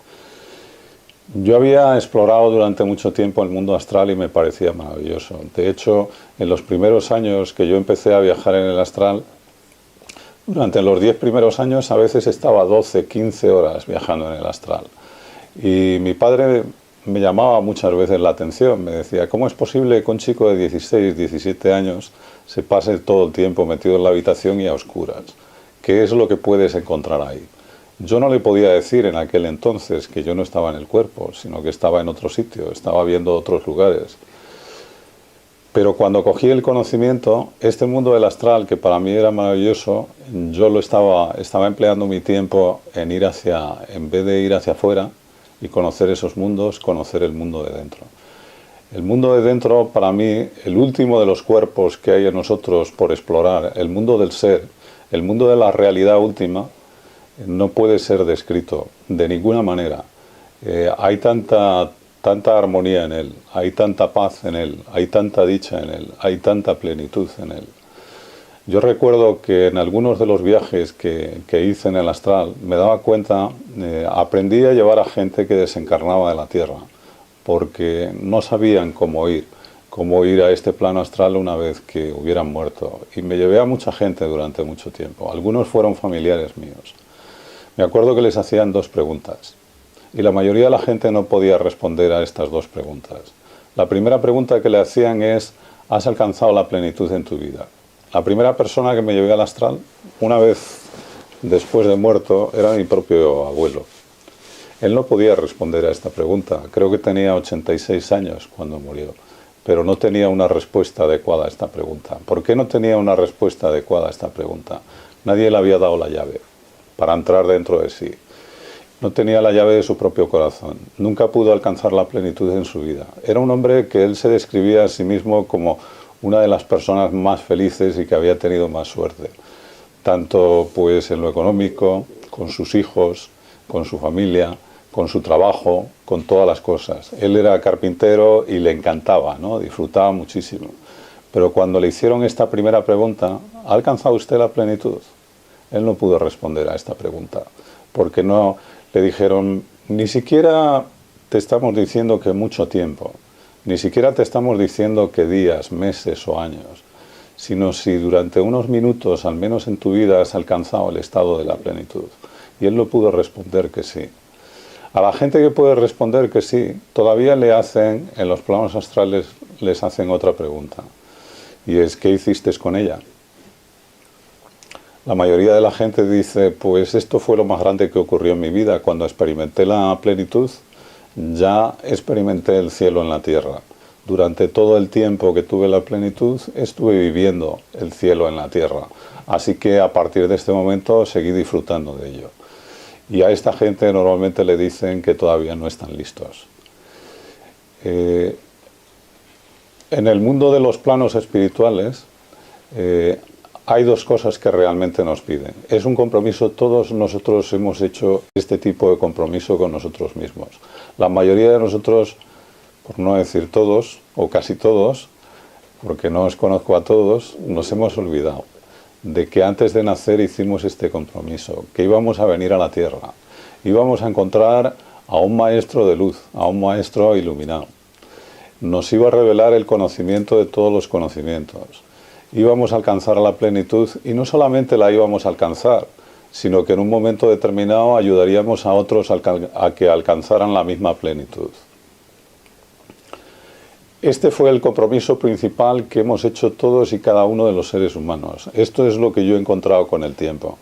Yo había explorado durante mucho tiempo el mundo astral y me parecía maravilloso. De hecho, en los primeros años que yo empecé a viajar en el astral, durante los 10 primeros años a veces estaba 12, 15 horas viajando en el astral. Y mi padre me llamaba muchas veces la atención, me decía, ¿cómo es posible que un chico de 16, 17 años se pase todo el tiempo metido en la habitación y a oscuras? ¿Qué es lo que puedes encontrar ahí? Yo no le podía decir en aquel entonces que yo no estaba en el cuerpo, sino que estaba en otro sitio, estaba viendo otros lugares. Pero cuando cogí el conocimiento, este mundo del astral, que para mí era maravilloso, yo estaba empleando mi tiempo en vez de ir hacia afuera y conocer esos mundos, conocer el mundo de dentro. El mundo de dentro, para mí, el último de los cuerpos que hay en nosotros por explorar, el mundo del ser, el mundo de la realidad última, no puede ser descrito de ninguna manera. Hay tanta armonía en él, hay tanta paz en él, hay tanta dicha en él, hay tanta plenitud en él. Yo recuerdo que en algunos de los viajes que hice en el astral, me daba cuenta, aprendí a llevar a gente que desencarnaba de la Tierra, porque no sabían cómo ir a este plano astral una vez que hubieran muerto. Y me llevé a mucha gente durante mucho tiempo. Algunos fueron familiares míos. Me acuerdo que les hacían 2 preguntas. Y la mayoría de la gente no podía responder a estas 2 preguntas. La primera pregunta que le hacían es: ¿has alcanzado la plenitud en tu vida? La primera persona que me llevé al astral, una vez después de muerto, era mi propio abuelo. Él no podía responder a esta pregunta. Creo que tenía 86 años cuando murió, pero no tenía una respuesta adecuada a esta pregunta. ¿Por qué no tenía una respuesta adecuada a esta pregunta? Nadie le había dado la llave para entrar dentro de sí. No tenía la llave de su propio corazón. Nunca pudo alcanzar la plenitud en su vida. Era un hombre que él se describía a sí mismo como una de las personas más felices y que había tenido más suerte. Tanto pues en lo económico, con sus hijos, con su familia, con su trabajo, con todas las cosas. Él era carpintero y le encantaba, ¿no? Disfrutaba muchísimo. Pero cuando le hicieron esta primera pregunta: ¿ha alcanzado usted la plenitud?, él no pudo responder a esta pregunta, porque no le dijeron: ni siquiera te estamos diciendo que mucho tiempo, ni siquiera te estamos diciendo que días, meses o años, sino si durante unos minutos, al menos en tu vida, has alcanzado el estado de la plenitud. Y él no pudo responder que sí. A la gente que puede responder que sí, todavía le hacen, en los planos astrales, les hacen otra pregunta. Y es: ¿qué hiciste con ella? La mayoría de la gente dice: pues esto fue lo más grande que ocurrió en mi vida. Cuando experimenté la plenitud, ya experimenté el cielo en la tierra. Durante todo el tiempo que tuve la plenitud, estuve viviendo el cielo en la tierra. Así que a partir de este momento seguí disfrutando de ello. Y a esta gente normalmente le dicen que todavía no están listos. En el mundo de los planos espirituales hay dos cosas que realmente nos piden. Es un compromiso. Todos nosotros hemos hecho este tipo de compromiso con nosotros mismos. La mayoría de nosotros, por no decir todos, o casi todos, porque no os conozco a todos, nos hemos olvidado de que antes de nacer hicimos este compromiso, que íbamos a venir a la tierra, íbamos a encontrar a un maestro de luz, a un maestro iluminado. Nos iba a revelar el conocimiento de todos los conocimientos. Íbamos a alcanzar la plenitud, y no solamente la íbamos a alcanzar, sino que en un momento determinado ayudaríamos a otros a que alcanzaran la misma plenitud. Este fue el compromiso principal que hemos hecho todos y cada uno de los seres humanos. Esto es lo que yo he encontrado con el tiempo.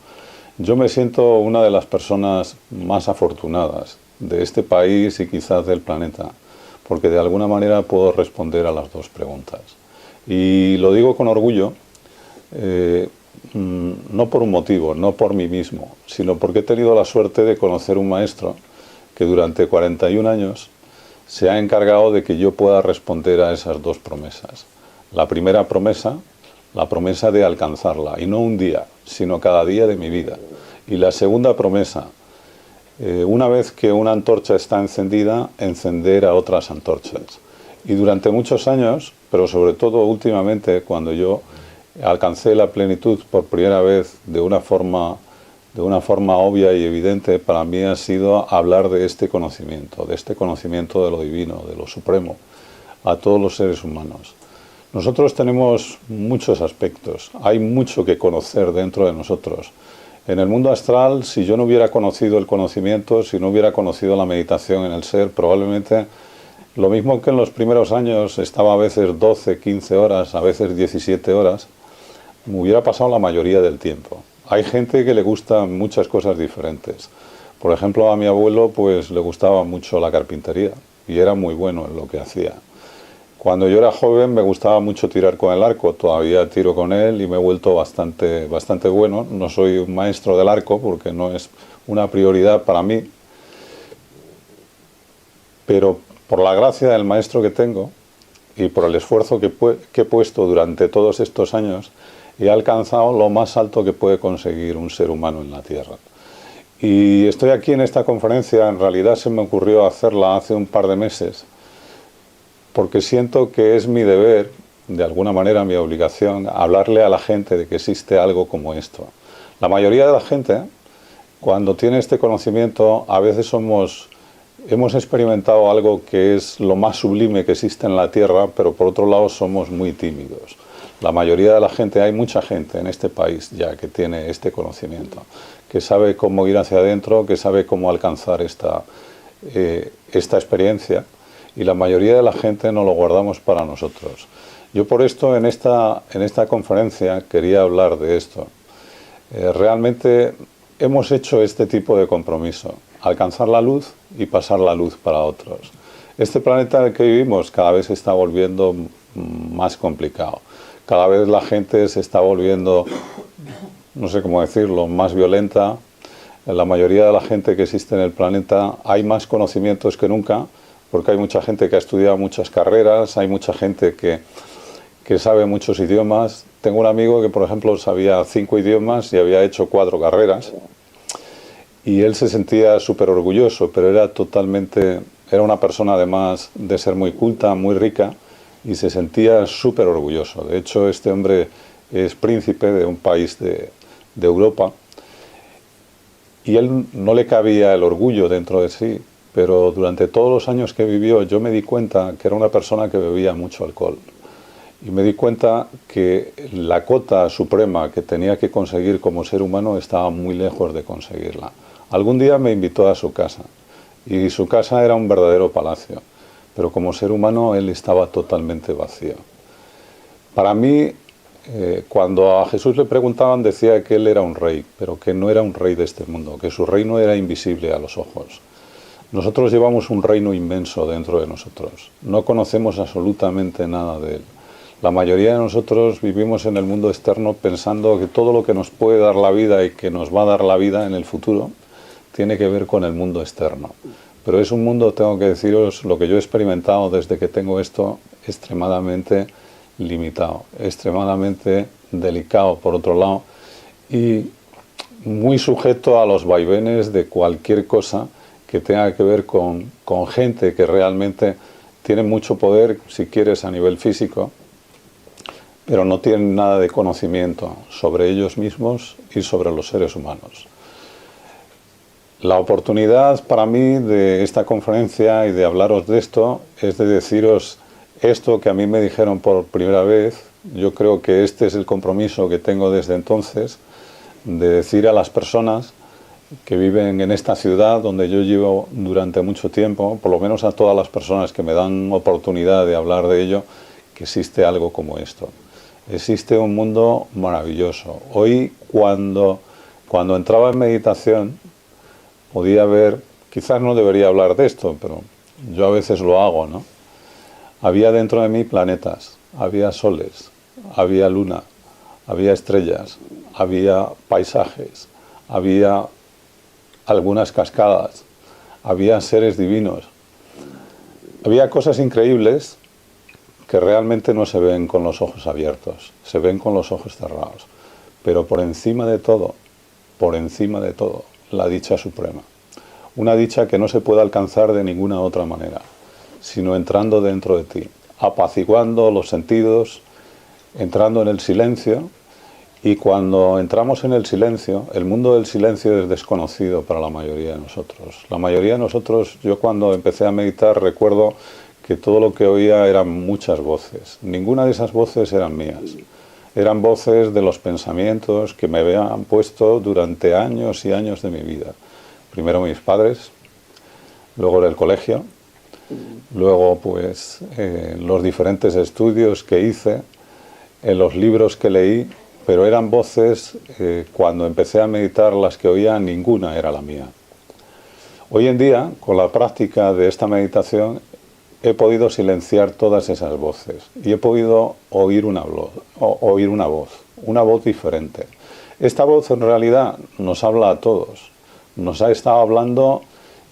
Yo me siento una de las personas más afortunadas de este país y quizás del planeta, porque de alguna manera puedo responder a las dos preguntas. Y lo digo con orgullo, no por un motivo, no por mí mismo, sino porque he tenido la suerte de conocer un maestro que durante 41 años se ha encargado de que yo pueda responder a esas dos promesas. La primera promesa, la promesa de alcanzarla, y no un día, sino cada día de mi vida. Y la segunda promesa, una vez que una antorcha está encendida, encender a otras antorchas. Y durante muchos años, pero sobre todo últimamente, cuando yo alcancé la plenitud por primera vez de una forma obvia y evidente, para mí ha sido hablar de este conocimiento de lo divino, de lo supremo, a todos los seres humanos. Nosotros tenemos muchos aspectos, hay mucho que conocer dentro de nosotros. En el mundo astral, si yo no hubiera conocido el conocimiento, si no hubiera conocido la meditación en el ser, probablemente lo mismo que en los primeros años estaba a veces 12, 15 horas, a veces 17 horas, me hubiera pasado la mayoría del tiempo. Hay gente que le gustan muchas cosas diferentes. Por ejemplo, a mi abuelo pues le gustaba mucho la carpintería y era muy bueno en lo que hacía. Cuando yo era joven me gustaba mucho tirar con el arco, todavía tiro con él y me he vuelto bastante bueno. No soy un maestro del arco porque no es una prioridad para mí, pero por la gracia del maestro que tengo y por el esfuerzo que he puesto durante todos estos años, he alcanzado lo más alto que puede conseguir un ser humano en la Tierra. Y estoy aquí en esta conferencia, en realidad se me ocurrió hacerla hace un par de meses, porque siento que es mi deber, de alguna manera mi obligación, hablarle a la gente de que existe algo como esto. La mayoría de la gente, cuando tiene este conocimiento, a veces hemos experimentado algo que es lo más sublime que existe en la Tierra, pero por otro lado somos muy tímidos. La mayoría de la gente, hay mucha gente en este país ya que tiene este conocimiento, que sabe cómo ir hacia adentro, que sabe cómo alcanzar esta experiencia. y la mayoría de la gente nos lo guardamos para nosotros. Yo por esto en esta conferencia quería hablar de esto. Realmente hemos hecho este tipo de compromiso, alcanzar la luz y pasar la luz para otros. Este planeta en el que vivimos cada vez se está volviendo más complicado. Cada vez la gente se está volviendo, no sé cómo decirlo, más violenta. La mayoría de la gente que existe en el planeta hay más conocimientos que nunca, porque hay mucha gente que ha estudiado muchas carreras, hay mucha gente que sabe muchos idiomas. Tengo un amigo que, por ejemplo, sabía 5 idiomas y había hecho 4 carreras. Y él se sentía súper orgulloso, pero era una persona además de ser muy culta, muy rica, y se sentía súper orgulloso. De hecho, este hombre es príncipe de un país de Europa, y él no le cabía el orgullo dentro de sí, pero durante todos los años que vivió yo me di cuenta que era una persona que bebía mucho alcohol. Y me di cuenta que la cota suprema que tenía que conseguir como ser humano estaba muy lejos de conseguirla. Algún día me invitó a su casa, y su casa era un verdadero palacio, pero como ser humano él estaba totalmente vacío. Para mí, cuando a Jesús le preguntaban, decía que él era un rey, pero que no era un rey de este mundo, que su reino era invisible a los ojos. Nosotros llevamos un reino inmenso dentro de nosotros, no conocemos absolutamente nada de él. La mayoría de nosotros vivimos en el mundo externo pensando que todo lo que nos puede dar la vida y que nos va a dar la vida en el futuro tiene que ver con el mundo externo. Pero es un mundo, tengo que deciros, lo que yo he experimentado desde que tengo esto, extremadamente limitado, extremadamente delicado por otro lado, y muy sujeto a los vaivenes de cualquier cosa que tenga que ver con gente que realmente tiene mucho poder, si quieres, a nivel físico, pero no tienen nada de conocimiento sobre ellos mismos y sobre los seres humanos. La oportunidad para mí de esta conferencia y de hablaros de esto es de deciros esto que a mí me dijeron por primera vez. Yo creo que este es el compromiso que tengo desde entonces, de decir a las personas que viven en esta ciudad donde yo llevo durante mucho tiempo, por lo menos a todas las personas que me dan oportunidad de hablar de ello, que existe algo como esto. Existe un mundo maravilloso. Hoy, cuando entraba en meditación, podía ver, quizás no debería hablar de esto, pero yo a veces lo hago, ¿no? Había dentro de mí planetas, había soles, había luna, había estrellas, había paisajes, había algunas cascadas, había seres divinos. Había cosas increíbles que realmente no se ven con los ojos abiertos, se ven con los ojos cerrados. Pero por encima de todo, la dicha suprema. Una dicha que no se puede alcanzar de ninguna otra manera, sino entrando dentro de ti, apaciguando los sentidos, entrando en el silencio. Y cuando entramos en el silencio, el mundo del silencio es desconocido para la mayoría de nosotros. La mayoría de nosotros, yo cuando empecé a meditar recuerdo que todo lo que oía eran muchas voces. Ninguna de esas voces eran mías. Eran voces de los pensamientos que me habían puesto durante años y años de mi vida. Primero mis padres, luego el colegio, luego pues los diferentes estudios que hice, en los libros que leí, pero eran voces, cuando empecé a meditar, las que oía, ninguna era la mía. Hoy en día, con la práctica de esta meditación, he podido silenciar todas esas voces y he podido oír una voz diferente. Esta voz en realidad nos habla a todos, nos ha estado hablando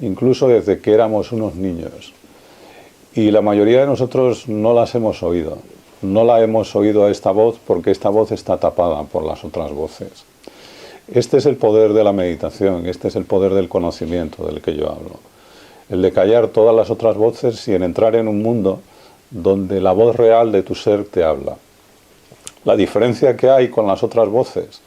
incluso desde que éramos unos niños. Y la mayoría de nosotros no las hemos oído. No la hemos oído a esta voz porque esta voz está tapada por las otras voces. Este es el poder de la meditación, este es el poder del conocimiento del que yo hablo. El de callar todas las otras voces y en entrar en un mundo donde la voz real de tu ser te habla. La diferencia que hay con las otras voces.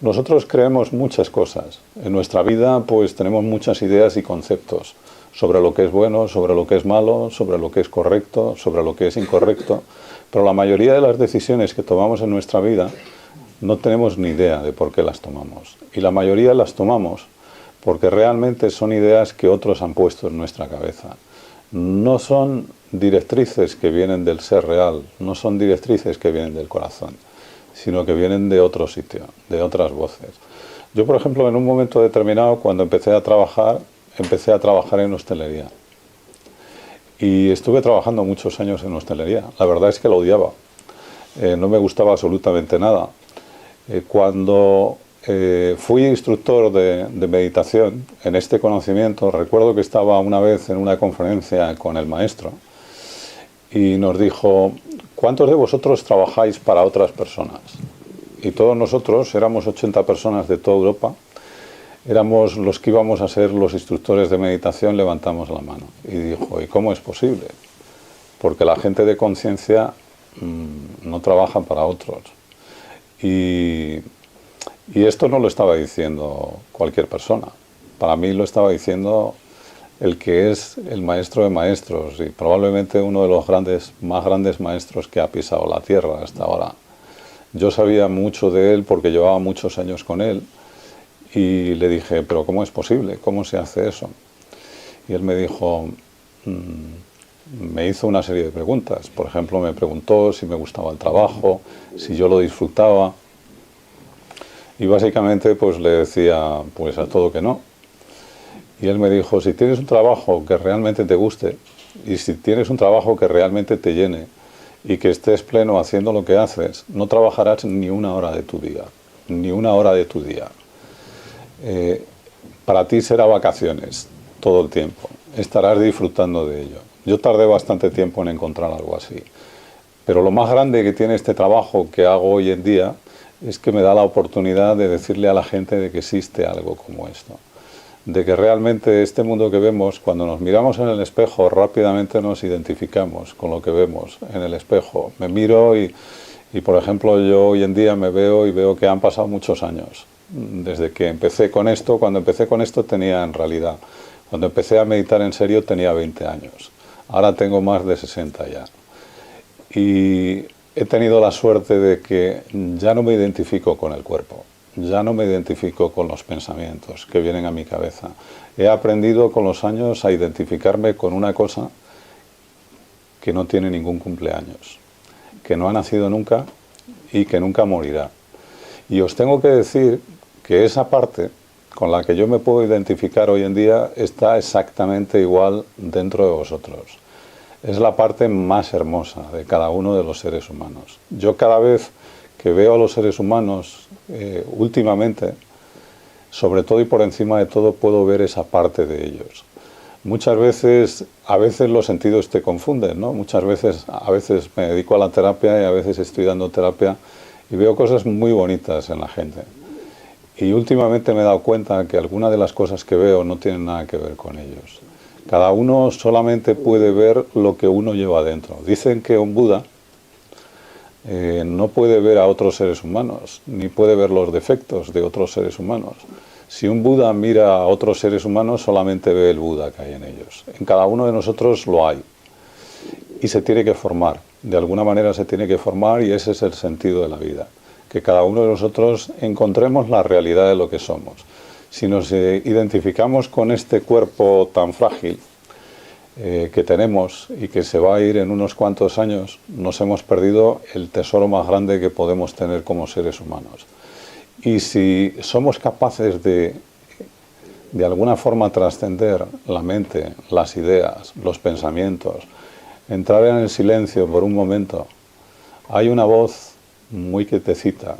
Nosotros creemos muchas cosas. En nuestra vida pues tenemos muchas ideas y conceptos sobre lo que es bueno, sobre lo que es malo, sobre lo que es correcto, sobre lo que es incorrecto. Pero la mayoría de las decisiones que tomamos en nuestra vida no tenemos ni idea de por qué las tomamos. Y la mayoría las tomamos porque realmente son ideas que otros han puesto en nuestra cabeza. no son directrices que vienen del ser real, no son directrices que vienen del corazón, sino que vienen de otro sitio, de otras voces. Yo, por ejemplo, en un momento determinado, cuando empecé a trabajar en hostelería. Y estuve trabajando muchos años en hostelería. La verdad es que lo odiaba. No me gustaba absolutamente nada. Cuando fui instructor de meditación, en este conocimiento, recuerdo que estaba una vez en una conferencia con el maestro y nos dijo: ¿cuántos de vosotros trabajáis para otras personas? Y todos nosotros, éramos 80 personas de toda Europa, éramos los que íbamos a ser los instructores de meditación, levantamos la mano. Y dijo: ¿y cómo es posible? Porque la gente de conciencia no trabaja para otros. Y esto no lo estaba diciendo cualquier persona. Para mí lo estaba diciendo el que es el maestro de maestros y probablemente uno de los más grandes maestros que ha pisado la tierra hasta ahora. Yo sabía mucho de él porque llevaba muchos años con él y le dije: ¿pero cómo es posible? ¿Cómo se hace eso? Y él me dijo, me hizo una serie de preguntas. Por ejemplo, me preguntó si me gustaba el trabajo, si yo lo disfrutaba. Y básicamente pues le decía pues a todo que no. Y él me dijo: si tienes un trabajo que realmente te guste y si tienes un trabajo que realmente te llene y que estés pleno haciendo lo que haces, no trabajarás ni una hora de tu día, ni una hora de tu día. Para ti será vacaciones todo el tiempo, estarás disfrutando de ello. Yo tardé bastante tiempo en encontrar algo así, pero lo más grande que tiene este trabajo que hago hoy en día es que me da la oportunidad de decirle a la gente de que existe algo como esto, de que realmente este mundo que vemos, cuando nos miramos en el espejo, rápidamente nos identificamos con lo que vemos en el espejo. Me miro y por ejemplo, yo hoy en día me veo y veo que han pasado muchos años. Desde que empecé con esto, cuando empecé con esto tenía en realidad, cuando empecé a meditar en serio tenía 20 años. Ahora tengo más de 60 ya. Y he tenido la suerte de que ya no me identifico con el cuerpo, ya no me identifico con los pensamientos que vienen a mi cabeza. He aprendido con los años a identificarme con una cosa que no tiene ningún cumpleaños, que no ha nacido nunca y que nunca morirá. Y os tengo que decir que esa parte con la que yo me puedo identificar hoy en día está exactamente igual dentro de vosotros. Es la parte más hermosa de cada uno de los seres humanos. Yo cada vez que veo a los seres humanos últimamente, sobre todo y por encima de todo, puedo ver esa parte de ellos. Muchas veces, a veces los sentidos te confunden, ¿no? Muchas veces, a veces me dedico a la terapia y a veces estoy dando terapia y veo cosas muy bonitas en la gente. Y últimamente me he dado cuenta que algunas de las cosas que veo no tienen nada que ver con ellos. Cada uno solamente puede ver lo que uno lleva dentro. Dicen que un Buda no puede ver a otros seres humanos, ni puede ver los defectos de otros seres humanos. Si un Buda mira a otros seres humanos, solamente ve el Buda que hay en ellos. En cada uno de nosotros lo hay. Y se tiene que formar. De alguna manera se tiene que formar y ese es el sentido de la vida. Que cada uno de nosotros encontremos la realidad de lo que somos. Si nos identificamos con este cuerpo tan frágil que tenemos y que se va a ir en unos cuantos años, nos hemos perdido el tesoro más grande que podemos tener como seres humanos. Y si somos capaces de alguna forma trascender la mente, las ideas, los pensamientos, entrar en el silencio por un momento, hay una voz muy quietecita,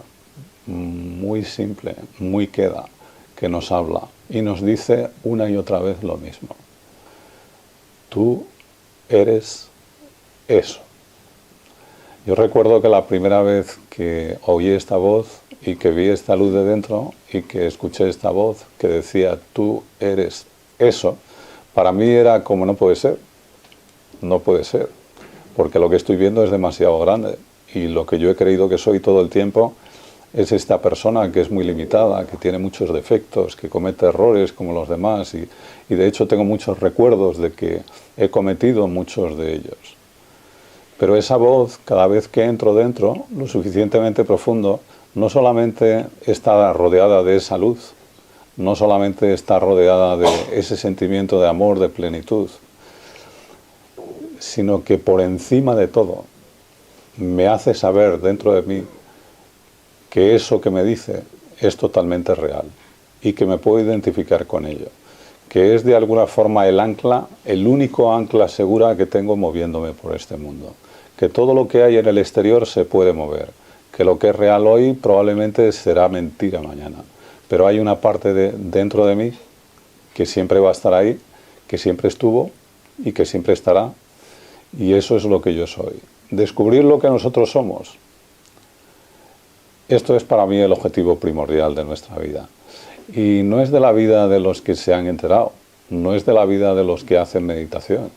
muy simple, muy queda, que nos habla y nos dice una y otra vez lo mismo. Tú eres eso. Yo recuerdo que la primera vez que oí esta voz y que vi esta luz de dentro y que escuché esta voz que decía tú eres eso, para mí era como no puede ser, porque lo que estoy viendo es demasiado grande y lo que yo he creído que soy todo el tiempo es esta persona que es muy limitada, que tiene muchos defectos, que comete errores como los demás y de hecho tengo muchos recuerdos de que he cometido muchos de ellos. Pero esa voz, cada vez que entro dentro, lo suficientemente profundo, no solamente está rodeada de esa luz, no solamente está rodeada de ese sentimiento de amor, de plenitud, sino que por encima de todo me hace saber dentro de mí que eso que me dice es totalmente real y que me puedo identificar con ello, que es de alguna forma el ancla, el único ancla segura que tengo moviéndome por este mundo, que todo lo que hay en el exterior se puede mover, que lo que es real hoy probablemente será mentira mañana, pero hay una parte dentro de mí que siempre va a estar ahí, que siempre estuvo y que siempre estará, y eso es lo que yo soy. Descubrir lo que nosotros somos. Esto es para mí el objetivo primordial de nuestra vida. Y no es de la vida de los que se han enterado, no es de la vida de los que hacen meditación,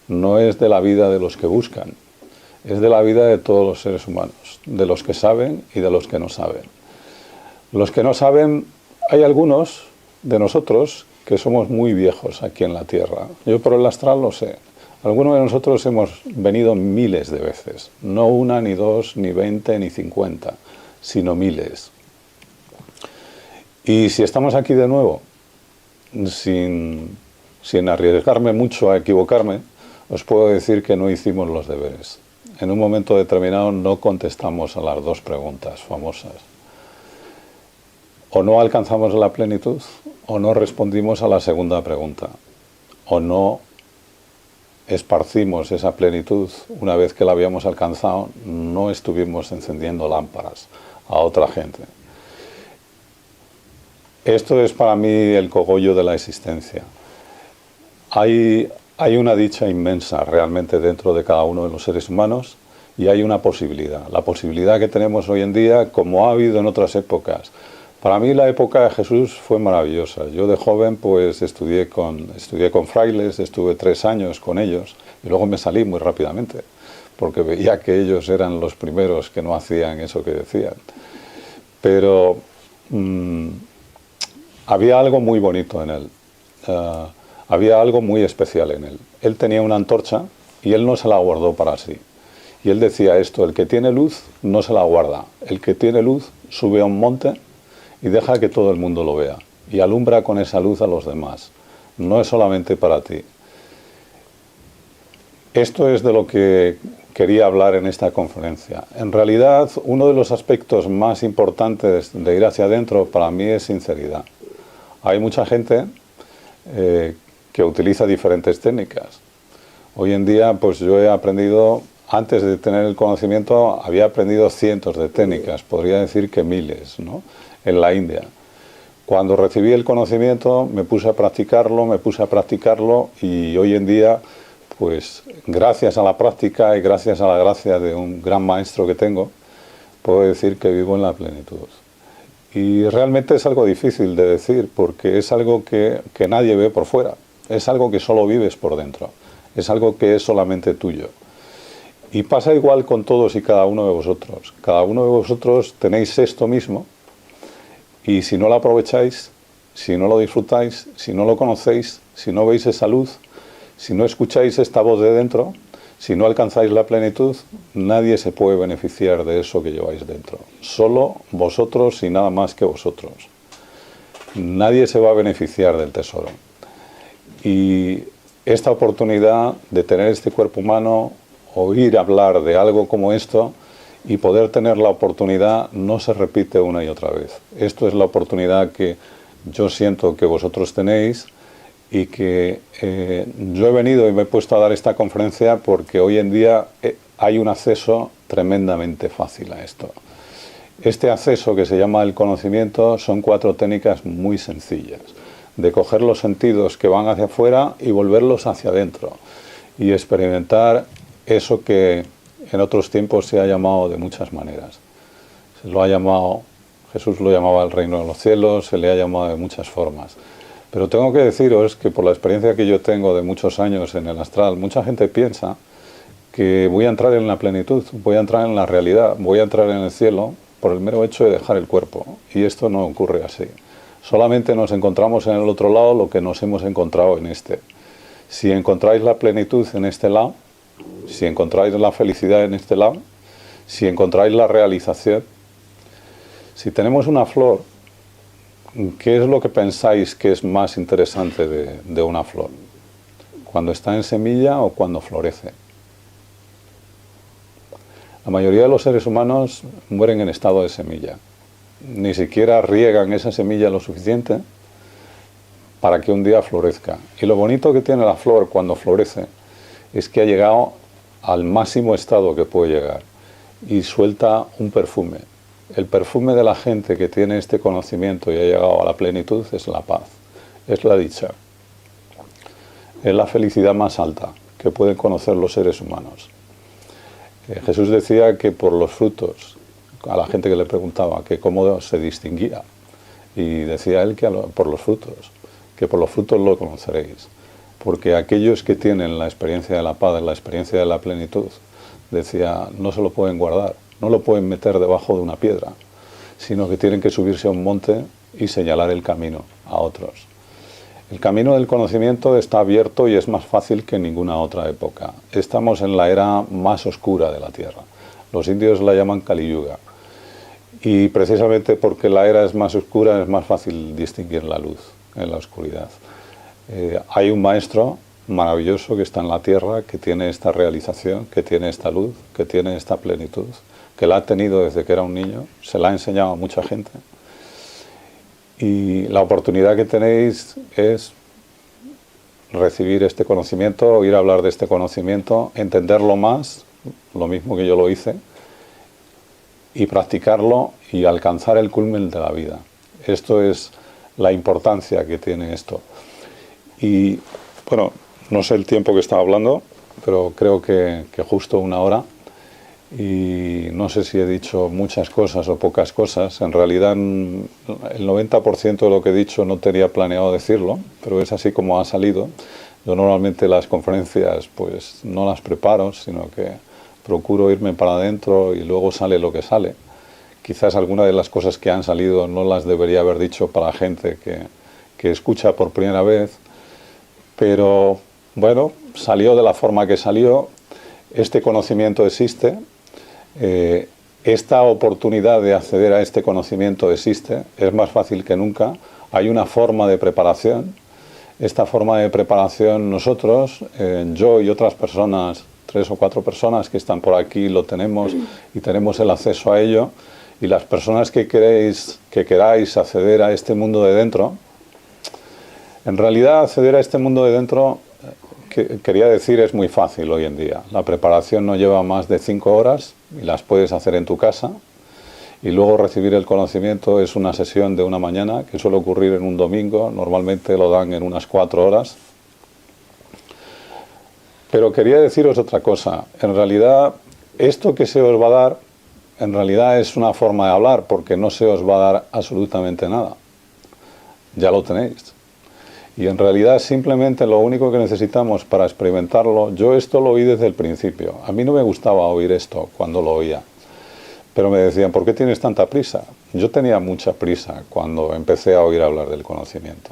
no es de la vida de los que buscan, es de la vida de todos los seres humanos, de los que saben y de los que no saben. Los que no saben, hay algunos de nosotros que somos muy viejos aquí en la Tierra. Yo por el astral lo sé. Algunos de nosotros hemos venido miles de veces, no una, ni dos, ni 20, ni 50, sino miles. Y si estamos aquí de nuevo, sin arriesgarme mucho a equivocarme, os puedo decir que no hicimos los deberes. En un momento determinado no contestamos a las dos preguntas famosas. O no alcanzamos la plenitud, o no respondimos a la segunda pregunta, o no esparcimos esa plenitud una vez que la habíamos alcanzado, no estuvimos encendiendo lámparas a otra gente. Esto es para mí el cogollo de la existencia. Hay una dicha inmensa realmente dentro de cada uno de los seres humanos y hay una posibilidad. La posibilidad que tenemos hoy en día, como ha habido en otras épocas. Para mí la época de Jesús fue maravillosa. Yo de joven pues estudié con frailes, estuve 3 años con ellos y luego me salí muy rápidamente porque veía que ellos eran los primeros que no hacían eso que decían. Pero había algo muy bonito en él, había algo muy especial en él. Él tenía una antorcha y él no se la guardó para sí. Y él decía esto: el que tiene luz no se la guarda, el que tiene luz sube a un monte y deja que todo el mundo lo vea y alumbra con esa luz a los demás. No es solamente para ti. Esto es de lo que quería hablar en esta conferencia. En realidad, uno de los aspectos más importantes de ir hacia adentro para mí es sinceridad. Hay mucha gente que utiliza diferentes técnicas. Hoy en día, pues yo he aprendido, antes de tener el conocimiento, había aprendido cientos de técnicas, podría decir que miles, ¿no?, en la India. Cuando recibí el conocimiento me puse a practicarlo y hoy en día, pues gracias a la práctica y gracias a la gracia de un gran maestro que tengo, puedo decir que vivo en la plenitud. Y realmente es algo difícil de decir porque es algo que nadie ve por fuera, es algo que solo vives por dentro, es algo que es solamente tuyo. Y pasa igual con todos y cada uno de vosotros. Cada uno de vosotros tenéis esto mismo. Y si no lo aprovecháis, si no lo disfrutáis, si no lo conocéis, si no veis esa luz, si no escucháis esta voz de dentro, si no alcanzáis la plenitud, nadie se puede beneficiar de eso que lleváis dentro. Solo vosotros y nada más que vosotros. Nadie se va a beneficiar del tesoro. Y esta oportunidad de tener este cuerpo humano, oír hablar de algo como esto, y poder tener la oportunidad no se repite una y otra vez. Esto es la oportunidad que yo siento que vosotros tenéis y que yo he venido y me he puesto a dar esta conferencia porque hoy en día hay un acceso tremendamente fácil a esto. Este acceso que se llama el conocimiento son 4 técnicas muy sencillas de coger los sentidos que van hacia afuera y volverlos hacia adentro y experimentar eso que en otros tiempos se ha llamado de muchas maneras. Se lo ha llamado, Jesús lo llamaba el reino de los cielos, se le ha llamado de muchas formas. Pero tengo que deciros que por la experiencia que yo tengo de muchos años en el astral, mucha gente piensa que voy a entrar en la plenitud, voy a entrar en la realidad, voy a entrar en el cielo por el mero hecho de dejar el cuerpo. Y esto no ocurre así. Solamente nos encontramos en el otro lado lo que nos hemos encontrado en este. Si encontráis la plenitud en este lado, si encontráis la felicidad en este lado, si encontráis la realización, si tenemos una flor, ¿qué es lo que pensáis que es más interesante de una flor? ¿Cuando está en semilla o cuando florece? La mayoría de los seres humanos mueren en estado de semilla. Ni siquiera riegan esa semilla lo suficiente para que un día florezca. Y lo bonito que tiene la flor cuando florece es que ha llegado al máximo estado que puede llegar y suelta un perfume. El perfume de la gente que tiene este conocimiento y ha llegado a la plenitud es la paz, es la dicha. Es la felicidad más alta que pueden conocer los seres humanos. Jesús decía que por los frutos, a la gente que le preguntaba que cómo se distinguía, y decía él que por los frutos, que por los frutos lo conoceréis, porque aquellos que tienen la experiencia de la paz, la experiencia de la plenitud, decía, no se lo pueden guardar, no lo pueden meter debajo de una piedra, sino que tienen que subirse a un monte y señalar el camino a otros. El camino del conocimiento está abierto y es más fácil que en ninguna otra época. Estamos en la era más oscura de la Tierra. Los indios la llaman Kali Yuga. Y precisamente porque la era es más oscura es más fácil distinguir la luz en la oscuridad. Hay un maestro maravilloso que está en la Tierra, que tiene esta realización, que tiene esta luz, que tiene esta plenitud, que la ha tenido desde que era un niño, se la ha enseñado a mucha gente. Y la oportunidad que tenéis es recibir este conocimiento, oír hablar de este conocimiento, entenderlo más, lo mismo que yo lo hice, y practicarlo y alcanzar el culmen de la vida. Esto es la importancia que tiene esto. Y bueno, no sé el tiempo que estaba hablando, pero creo que justo 1 hora. Y no sé si he dicho muchas cosas o pocas cosas. En realidad el 90% de lo que he dicho no tenía planeado decirlo, pero es así como ha salido. Yo normalmente las conferencias pues no las preparo, sino que procuro irme para adentro y luego sale lo que sale. Quizás algunas de las cosas que han salido no las debería haber dicho para gente que escucha por primera vez, pero bueno, salió de la forma que salió. Este conocimiento existe. Esta oportunidad de acceder a este conocimiento existe, es más fácil que nunca. Hay una forma de preparación. Esta forma de preparación nosotros, yo y otras personas, 3 o 4 personas que están por aquí, lo tenemos y tenemos el acceso a ello. Y las personas que queráis acceder a este mundo de dentro, en realidad acceder a este mundo de dentro, quería decir, es muy fácil hoy en día. La preparación no lleva más de 5 horas y las puedes hacer en tu casa. Y luego recibir el conocimiento es una sesión de 1 mañana que suele ocurrir en un domingo. Normalmente lo dan en unas 4 horas. Pero quería deciros otra cosa. En realidad, esto que se os va a dar, en realidad es una forma de hablar, porque no se os va a dar absolutamente nada. Ya lo tenéis. Y en realidad simplemente lo único que necesitamos para experimentarlo, yo esto lo oí desde el principio. A mí no me gustaba oír esto cuando lo oía. Pero me decían, ¿por qué tienes tanta prisa? Yo tenía mucha prisa cuando empecé a oír hablar del conocimiento.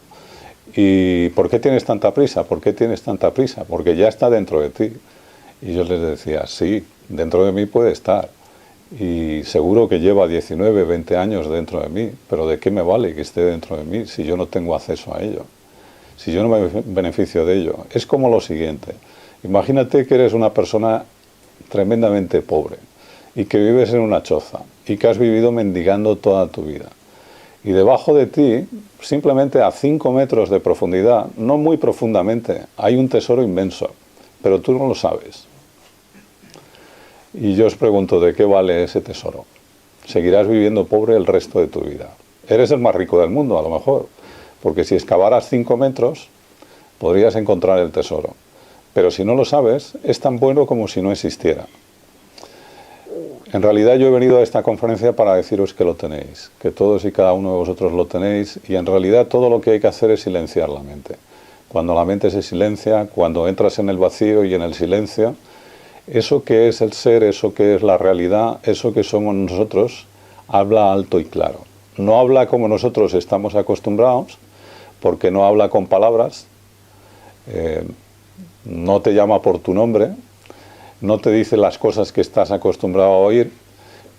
¿Y por qué tienes tanta prisa? ¿Por qué tienes tanta prisa? Porque ya está dentro de ti. Y yo les decía, sí, dentro de mí puede estar. Y seguro que lleva 19, 20 años dentro de mí. Pero ¿de qué me vale que esté dentro de mí si yo no tengo acceso a ello? Si yo no me beneficio de ello. Es como lo siguiente. Imagínate que eres una persona tremendamente pobre y que vives en una choza y que has vivido mendigando toda tu vida. Y debajo de ti, simplemente a 5 metros de profundidad, no muy profundamente, hay un tesoro inmenso, pero tú no lo sabes. Y yo os pregunto, ¿de qué vale ese tesoro? Seguirás viviendo pobre el resto de tu vida. Eres el más rico del mundo, a lo mejor, porque si excavaras 5 metros, podrías encontrar el tesoro. Pero si no lo sabes, es tan bueno como si no existiera. En realidad yo he venido a esta conferencia para deciros que lo tenéis, que todos y cada uno de vosotros lo tenéis, y en realidad todo lo que hay que hacer es silenciar la mente. Cuando la mente se silencia, cuando entras en el vacío y en el silencio, eso que es el ser, eso que es la realidad, eso que somos nosotros, habla alto y claro. No habla como nosotros estamos acostumbrados, porque no habla con palabras, no te llama por tu nombre, no te dice las cosas que estás acostumbrado a oír,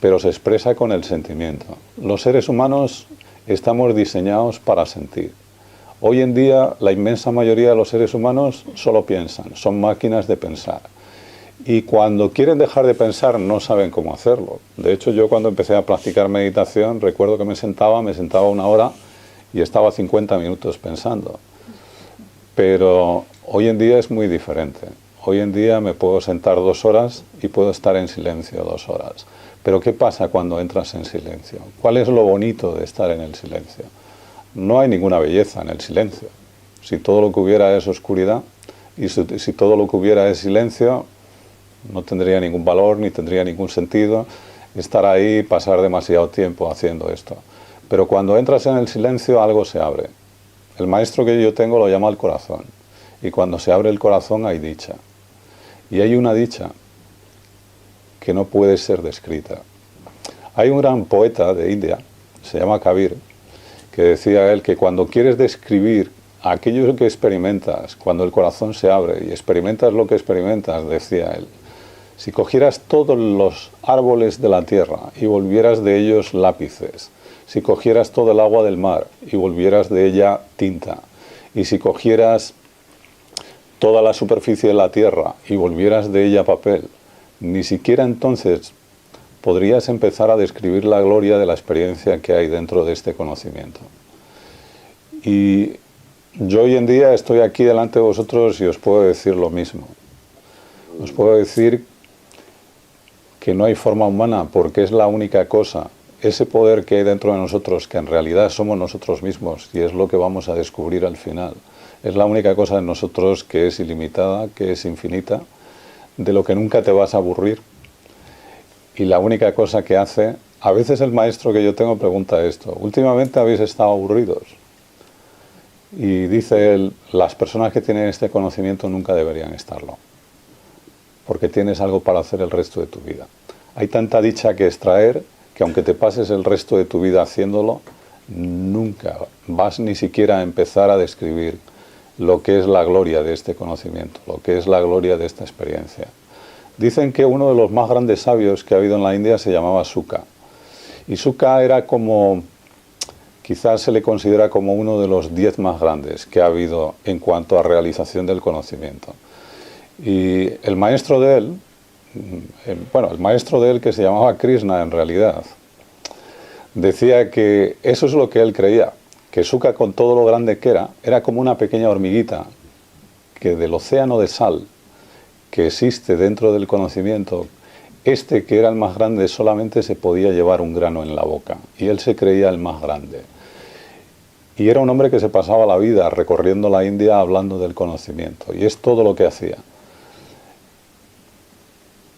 pero se expresa con el sentimiento. Los seres humanos estamos diseñados para sentir. Hoy en día la inmensa mayoría de los seres humanos solo piensan, son máquinas de pensar. y cuando quieren dejar de pensar no saben cómo hacerlo. De hecho, yo cuando empecé a practicar meditación recuerdo que me sentaba 1 hora y estaba 50 minutos pensando. Pero hoy en día es muy diferente. Hoy en día me puedo sentar 2 horas y puedo estar en silencio 2 horas. Pero ¿qué pasa cuando entras en silencio? ¿Cuál es lo bonito de estar en el silencio? No hay ninguna belleza en el silencio. Si todo lo que hubiera es oscuridad y si todo lo que hubiera es silencio, no tendría ningún valor ni tendría ningún sentido estar ahí y pasar demasiado tiempo haciendo esto. Pero cuando entras en el silencio algo se abre. El maestro que yo tengo lo llama el corazón. Y cuando se abre el corazón hay dicha. Y hay una dicha que no puede ser descrita. Hay un gran poeta de India, se llama Kabir, que decía él que cuando quieres describir aquello que experimentas, cuando el corazón se abre y experimentas lo que experimentas, decía él, si cogieras todos los árboles de la tierra y volvieras de ellos lápices, si cogieras todo el agua del mar y volvieras de ella tinta, y si cogieras toda la superficie de la tierra y volvieras de ella papel, ni siquiera entonces podrías empezar a describir la gloria de la experiencia que hay dentro de este conocimiento. Y yo hoy en día estoy aquí delante de vosotros y os puedo decir lo mismo. Os puedo decir que no hay forma humana porque es la única cosa, ese poder que hay dentro de nosotros, que en realidad somos nosotros mismos y es lo que vamos a descubrir al final. Es la única cosa en nosotros que es ilimitada, que es infinita, de lo que nunca te vas a aburrir. Y la única cosa que hace, a veces el maestro que yo tengo pregunta esto, últimamente habéis estado aburridos. Y dice él, las personas que tienen este conocimiento nunca deberían estarlo, porque tienes algo para hacer el resto de tu vida. Hay tanta dicha que extraer que aunque te pases el resto de tu vida haciéndolo, nunca vas ni siquiera a empezar a describir lo que es la gloria de este conocimiento, lo que es la gloria de esta experiencia. Dicen que uno de los más grandes sabios que ha habido en la India se llamaba Suka. Y Suka era como, quizás se le considera como uno de los 10 más grandes que ha habido en cuanto a realización del conocimiento. Y el maestro de él, el maestro de él que se llamaba Krishna en realidad, decía que eso es lo que él creía, que Suka con todo lo grande que era como una pequeña hormiguita que del océano de sal que existe dentro del conocimiento, que era el más grande solamente se podía llevar un grano en la boca y él se creía el más grande. Y era un hombre que se pasaba la vida recorriendo la India hablando del conocimiento y es todo lo que hacía.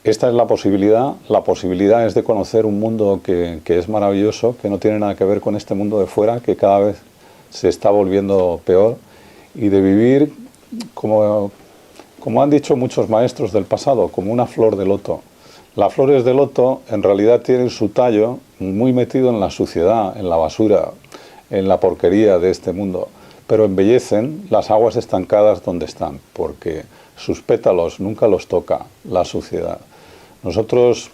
Esta es la posibilidad es de conocer un mundo que es maravilloso, que no tiene nada que ver con este mundo de fuera, que cada vez se está volviendo peor, y de vivir, como han dicho muchos maestros del pasado, como una flor de loto. Las flores de loto en realidad tienen su tallo muy metido en la suciedad, en la basura, en la porquería de este mundo, pero embellecen las aguas estancadas donde están, porque sus pétalos nunca los toca la suciedad. Nosotros,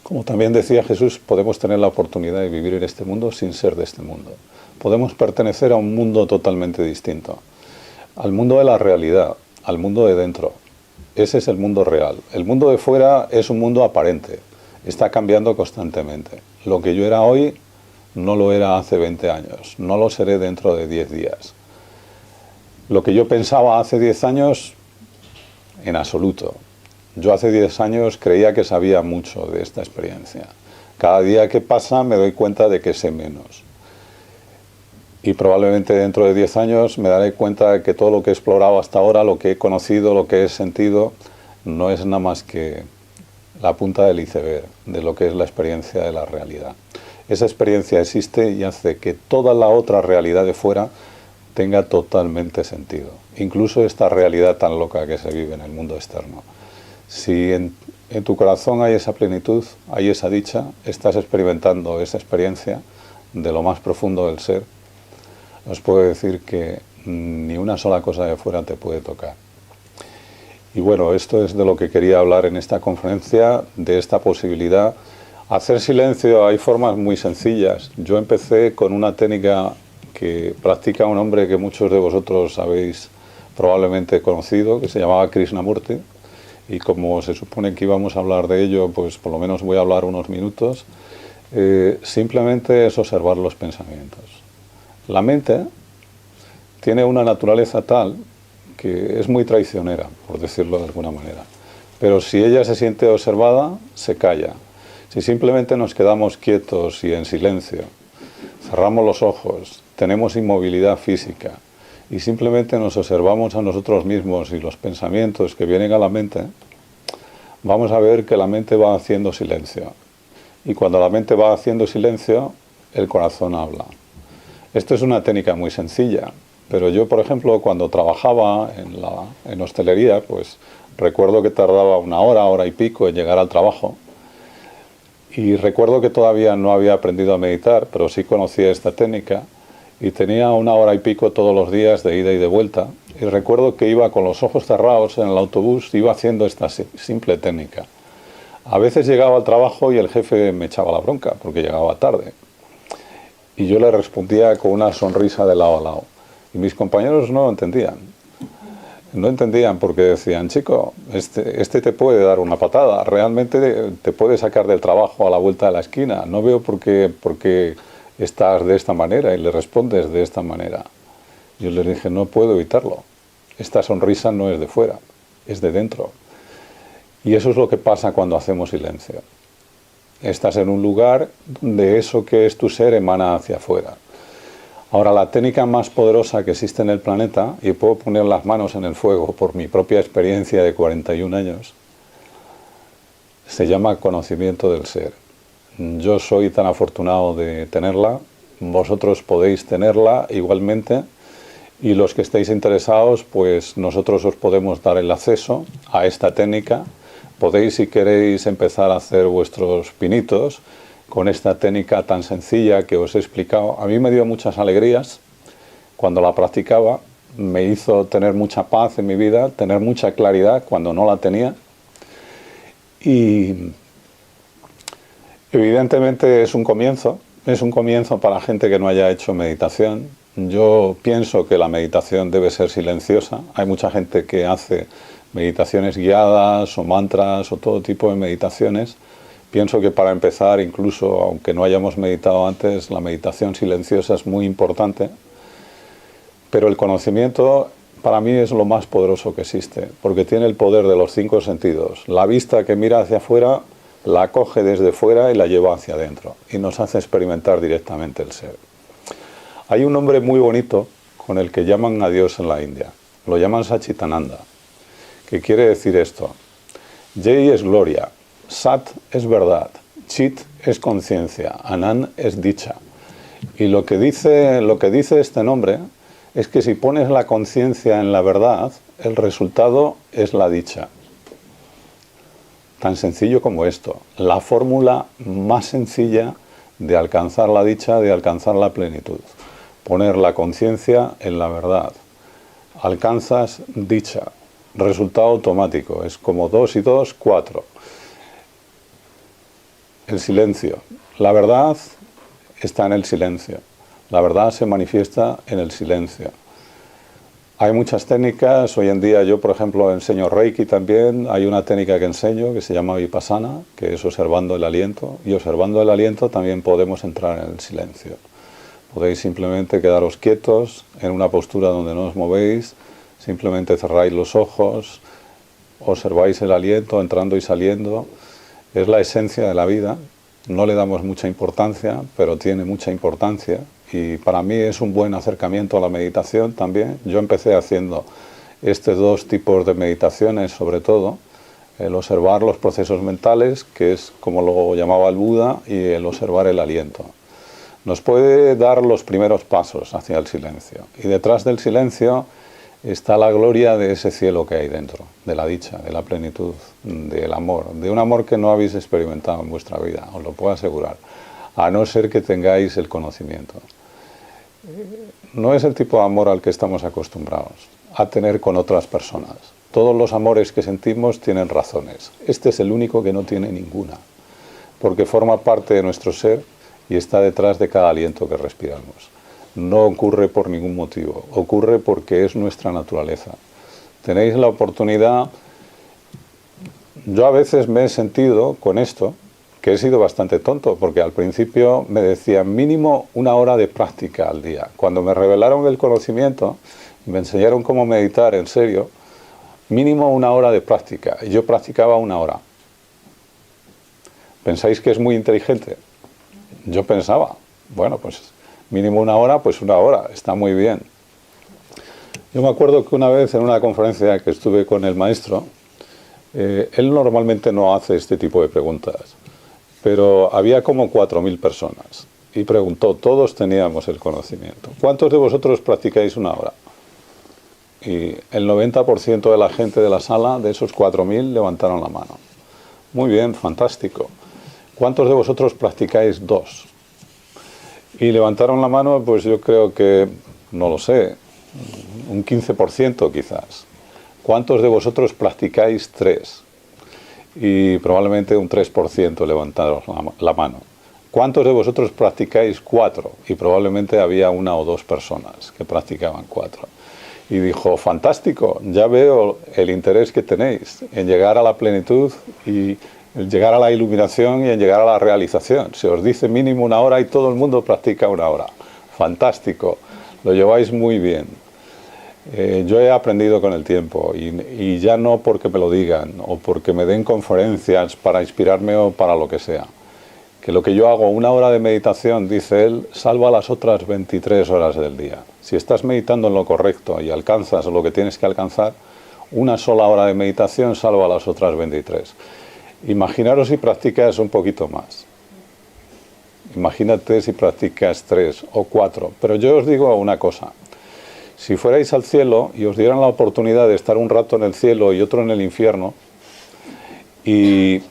como también decía Jesús, podemos tener la oportunidad de vivir en este mundo sin ser de este mundo. Podemos pertenecer a un mundo totalmente distinto, al mundo de la realidad, al mundo de dentro. Ese es el mundo real. El mundo de fuera es un mundo aparente, está cambiando constantemente. Lo que yo era hoy no lo era hace 20 años, no lo seré dentro de 10 días. Lo que yo pensaba hace 10 años, en absoluto. Yo hace 10 años creía que sabía mucho de esta experiencia. Cada día que pasa me doy cuenta de que sé menos. Y probablemente dentro de 10 años me daré cuenta de que todo lo que he explorado hasta ahora, lo que he conocido, lo que he sentido, no es nada más que la punta del iceberg de lo que es la experiencia de la realidad. Esa experiencia existe y hace que toda la otra realidad de fuera tenga totalmente sentido. Incluso esta realidad tan loca que se vive en el mundo externo. Si en tu corazón hay esa plenitud, hay esa dicha, estás experimentando esa experiencia de lo más profundo del ser, os puedo decir que ni una sola cosa de fuera te puede tocar. Y bueno, esto es de lo que quería hablar en esta conferencia, de esta posibilidad. Hacer silencio hay formas muy sencillas. Yo empecé con una técnica que practica un hombre que muchos de vosotros habéis probablemente conocido, que se llamaba Krishnamurti. y como se supone que íbamos a hablar de ello, pues por lo menos voy a hablar unos minutos. Simplemente es observar los pensamientos. La mente tiene una naturaleza tal que es muy traicionera, por decirlo de alguna manera. Pero si ella se siente observada, se calla. Si simplemente nos quedamos quietos y en silencio, cerramos los ojos, tenemos inmovilidad física y simplemente nos observamos a nosotros mismos y los pensamientos que vienen a la mente, vamos a ver que la mente va haciendo silencio. Y cuando la mente va haciendo silencio, el corazón habla. Esto es una técnica muy sencilla, pero yo, por ejemplo, cuando trabajaba en hostelería, pues recuerdo que tardaba una hora y pico en llegar al trabajo. Y recuerdo que todavía no había aprendido a meditar, pero sí conocía esta técnica. Y tenía una hora y pico todos los días de ida y de vuelta. Y recuerdo que iba con los ojos cerrados en el autobús, iba haciendo esta simple técnica. A veces llegaba al trabajo y el jefe me echaba la bronca porque llegaba tarde. Y yo le respondía con una sonrisa de lado a lado. Y mis compañeros no lo entendían. No entendían porque decían, chico, este te puede dar una patada, realmente te puede sacar del trabajo a la vuelta de la esquina. No veo por qué estás de esta manera y le respondes de esta manera. Yo les dije, no puedo evitarlo. Esta sonrisa no es de fuera, es de dentro. Y eso es lo que pasa cuando hacemos silencio. Estás en un lugar donde eso que es tu ser emana hacia afuera. Ahora, la técnica más poderosa que existe en el planeta, y puedo poner las manos en el fuego por mi propia experiencia de 41 años, se llama conocimiento del ser. Yo soy tan afortunado de tenerla, vosotros podéis tenerla igualmente, y los que estéis interesados, pues nosotros os podemos dar el acceso a esta técnica. Podéis, si queréis, empezar a hacer vuestros pinitos con esta técnica tan sencilla que os he explicado. A mí me dio muchas alegrías cuando la practicaba, me hizo tener mucha paz en mi vida, tener mucha claridad cuando no la tenía. Y evidentemente es un comienzo para gente que no haya hecho meditación. Yo pienso que la meditación debe ser silenciosa. Hay mucha gente que hace meditaciones guiadas o mantras o todo tipo de meditaciones. Pienso que para empezar, incluso aunque no hayamos meditado antes, la meditación silenciosa es muy importante. Pero el conocimiento para mí es lo más poderoso que existe, porque tiene el poder de los 5 sentidos. La vista que mira hacia afuera, la coge desde fuera y la lleva hacia adentro. Y nos hace experimentar directamente el ser. Hay un nombre muy bonito con el que llaman a Dios en la India. Lo llaman Satchitananda, que quiere decir esto. Jai es gloria. Sat es verdad, Chit es conciencia, Anand es dicha. Y lo que dice este nombre es que si pones la conciencia en la verdad, el resultado es la dicha. Tan sencillo como esto. La fórmula más sencilla de alcanzar la dicha, de alcanzar la plenitud. Poner la conciencia en la verdad. Alcanzas dicha. Resultado automático. Es como 2 y 2, 4. El silencio. La verdad está en el silencio. La verdad se manifiesta en el silencio. Hay muchas técnicas. Hoy en día yo, por ejemplo, enseño Reiki también. Hay una técnica que enseño que se llama Vipassana, que es observando el aliento. Y observando el aliento también podemos entrar en el silencio. Podéis simplemente quedaros quietos en una postura donde no os movéis. Simplemente cerráis los ojos, observáis el aliento entrando y saliendo. Es la esencia de la vida, no le damos mucha importancia, pero tiene mucha importancia y para mí es un buen acercamiento a la meditación también. Yo empecé haciendo estos 2 tipos de meditaciones, sobre todo, el observar los procesos mentales, que es como lo llamaba el Buda, y el observar el aliento. Nos puede dar los primeros pasos hacia el silencio y detrás del silencio está la gloria de ese cielo que hay dentro, de la dicha, de la plenitud, del amor, de un amor que no habéis experimentado en vuestra vida, os lo puedo asegurar, a no ser que tengáis el conocimiento. No es el tipo de amor al que estamos acostumbrados a tener con otras personas. Todos los amores que sentimos tienen razones. Este es el único que no tiene ninguna, porque forma parte de nuestro ser y está detrás de cada aliento que respiramos. No ocurre por ningún motivo, ocurre porque es nuestra naturaleza. Tenéis la oportunidad yo a veces me he sentido con esto, que he sido bastante tonto, porque al principio me decían mínimo 1 hora de práctica al día. Cuando me revelaron el conocimiento, me enseñaron cómo meditar en serio, mínimo 1 hora de práctica. Y yo practicaba 1 hora. ¿Pensáis que es muy inteligente? Yo pensaba, bueno, pues mínimo 1 hora, pues 1 hora, está muy bien. Yo me acuerdo que una vez en una conferencia que estuve con el maestro, él normalmente no hace este tipo de preguntas, pero había como 4.000 personas y preguntó, todos teníamos el conocimiento, ¿cuántos de vosotros practicáis 1 hora? Y el 90% de la gente de la sala, de esos 4.000, levantaron la mano. Muy bien, fantástico. ¿Cuántos de vosotros practicáis 2? Y levantaron la mano, pues yo creo que, no lo sé, un 15% quizás. ¿Cuántos de vosotros practicáis 3? Y probablemente un 3% levantaron la mano. ¿Cuántos de vosotros practicáis 4? Y probablemente había 1 o 2 personas que practicaban 4. Y dijo, fantástico, ya veo el interés que tenéis en llegar a la plenitud y en llegar a la iluminación y en llegar a la realización. Se os dice mínimo 1 hora y todo el mundo practica 1 hora. Fantástico, lo lleváis muy bien. Yo he aprendido con el tiempo y ya no porque me lo digan o porque me den conferencias para inspirarme o para lo que sea. Que lo que yo hago, 1 hora de meditación, dice él, salva las otras 23 horas del día. Si estás meditando en lo correcto y alcanzas lo que tienes que alcanzar, 1 sola hora de meditación salva las otras 23. Imaginaros si practicas un poquito más. Imagínate si practicas 3 o 4. Pero yo os digo una cosa. Si fuerais al cielo y os dieran la oportunidad de estar un rato en el cielo y otro en el infierno, y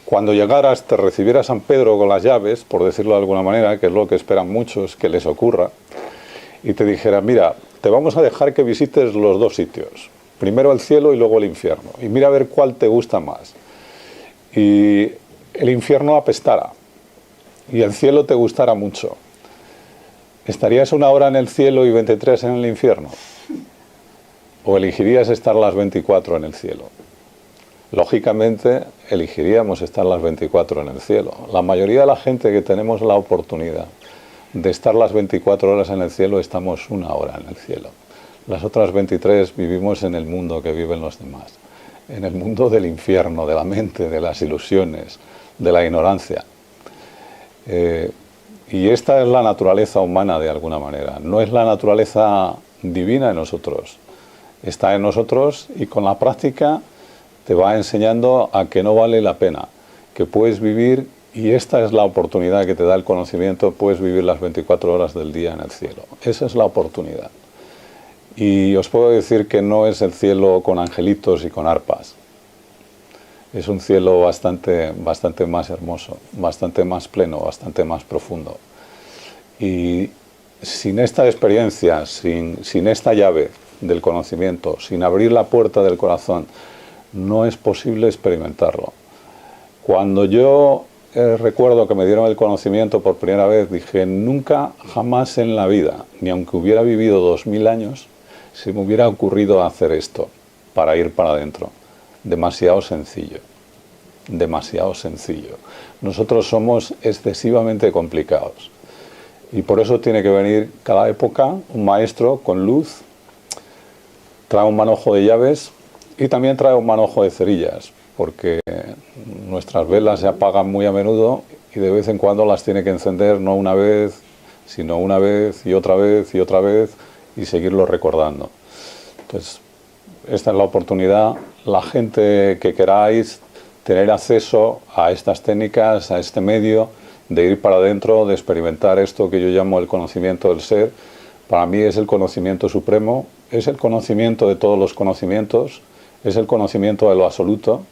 cuando llegaras te recibiera San Pedro con las llaves, por decirlo de alguna manera, que es lo que esperan muchos que les ocurra, y te dijera, mira, te vamos a dejar que visites los 2 sitios, primero el cielo y luego el infierno, y mira a ver cuál te gusta más. Y el infierno apestara, y el cielo te gustara mucho. ¿Estarías 1 hora en el cielo y 23 en el infierno? ¿O elegirías estar las 24 en el cielo? Lógicamente, elegiríamos estar las 24 en el cielo. La mayoría de la gente que tenemos la oportunidad de estar las 24 horas en el cielo, estamos 1 hora en el cielo. Las otras 23 vivimos en el mundo que viven los demás. En el mundo del infierno, de la mente, de las ilusiones, de la ignorancia. Y esta es la naturaleza humana de alguna manera. No es la naturaleza divina en nosotros. Está en nosotros y con la práctica te va enseñando a que no vale la pena, que puedes vivir, y esta es la oportunidad que te da el conocimiento, puedes vivir las 24 horas del día en el cielo. Esa es la oportunidad. Y os puedo decir que no es el cielo con angelitos y con arpas. Es un cielo bastante más hermoso, bastante más pleno, bastante más profundo. Y sin esta experiencia, sin esta llave del conocimiento, sin abrir la puerta del corazón, no es posible experimentarlo. Cuando yo recuerdo que me dieron el conocimiento por primera vez, dije, nunca, jamás en la vida, ni aunque hubiera vivido 2000 años, se me hubiera ocurrido hacer esto, para ir para adentro. Demasiado sencillo, demasiado sencillo. Nosotros somos excesivamente complicados. Y por eso tiene que venir cada época un maestro con luz, trae un manojo de llaves y también trae un manojo de cerillas, porque nuestras velas se apagan muy a menudo y de vez en cuando las tiene que encender no una vez, sino una vez y otra vez y otra vez, y seguirlo recordando. Entonces, esta es la oportunidad. La gente que queráis tener acceso a estas técnicas, a este medio, de ir para adentro, de experimentar esto que yo llamo el conocimiento del ser, para mí es el conocimiento supremo, es el conocimiento de todos los conocimientos, es el conocimiento de lo absoluto.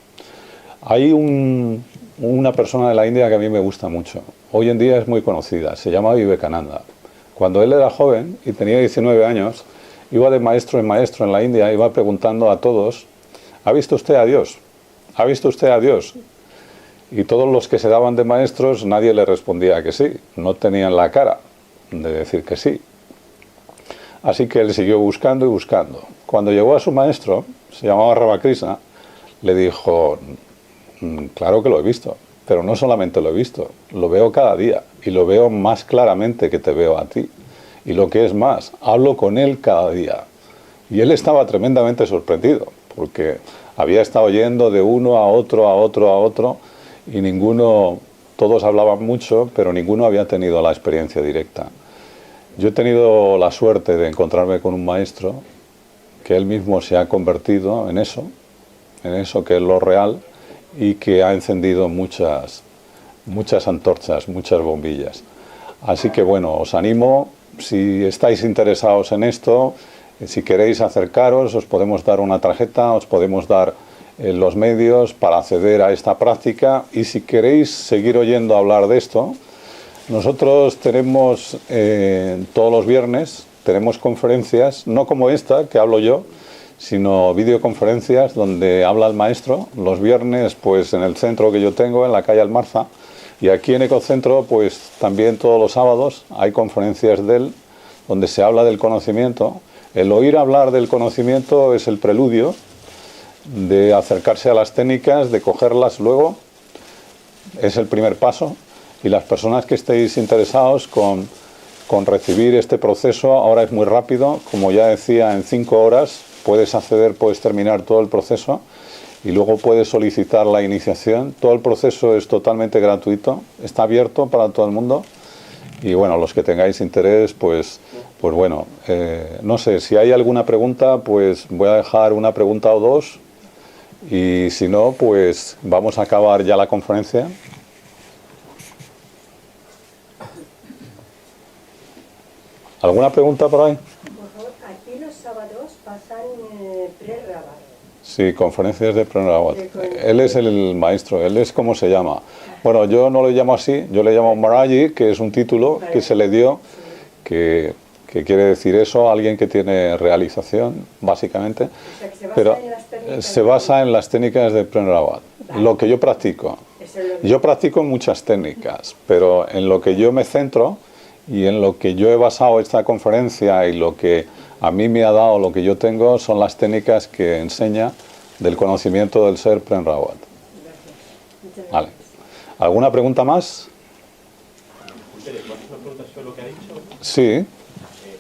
Hay una persona de la India que a mí me gusta mucho, hoy en día es muy conocida, se llama Vivekananda. Cuando él era joven y tenía 19 años, iba de maestro en maestro en la India, iba preguntando a todos, ¿ha visto usted a Dios? ¿Ha visto usted a Dios? Y todos los que se daban de maestros, nadie le respondía que sí, no tenían la cara de decir que sí. Así que él siguió buscando y buscando. Cuando llegó a su maestro, se llamaba Ramakrishna, le dijo, claro que lo he visto, pero no solamente lo he visto, lo veo cada día y lo veo más claramente que te veo a ti. Y lo que es más, hablo con él cada día. Y él estaba tremendamente sorprendido, porque había estado yendo de uno a otro, a otro, a otro, y ninguno, todos hablaban mucho, pero ninguno había tenido la experiencia directa. Yo he tenido la suerte de encontrarme con un maestro que él mismo se ha convertido en eso que es lo real, y que ha encendido muchas antorchas, muchas bombillas. Así que bueno, os animo, si estáis interesados en esto, si queréis acercaros, os podemos dar una tarjeta, os podemos dar los medios para acceder a esta práctica, y si queréis seguir oyendo hablar de esto, nosotros tenemos todos los viernes, tenemos conferencias, no como esta que hablo yo, sino videoconferencias donde habla el maestro, los viernes pues en el centro que yo tengo, en la calle Almarza, y aquí en Ecocentro pues también todos los sábados hay conferencias de él, donde se habla del conocimiento. El oír hablar del conocimiento es el preludio de acercarse a las técnicas, de cogerlas luego, es el primer paso, y las personas que estéis interesados con recibir este proceso, ahora es muy rápido, como ya decía, en 5 horas puedes acceder, puedes terminar todo el proceso y luego puedes solicitar la iniciación. Todo el proceso es totalmente gratuito, está abierto para todo el mundo, y bueno, los que tengáis interés, pues bueno, no sé, si hay alguna pregunta, pues voy a dejar una pregunta o dos, y si no, pues vamos a acabar ya la conferencia. ¿Alguna pregunta por ahí? Por favor, aquí los sábados pasan pre-Rabat. Sí, conferencias de Pre-Rabat. Él es el maestro, él es como se llama. Bueno, yo no le llamo así, yo le llamo Maharaji, que es un título que se le dio, que quiere decir eso, alguien que tiene realización, básicamente. O sea, que pero se basa en las técnicas de Pre-Rabat, lo que yo practico. Yo practico muchas técnicas, pero en lo que yo me centro y en lo que yo he basado esta conferencia y lo que a mí me ha dado, lo que yo tengo, son las técnicas que enseña del conocimiento del ser Pre-Rabat. Vale. ¿Alguna pregunta más? ¿Puedes hacer una pregunta sobre lo que ha dicho? Sí,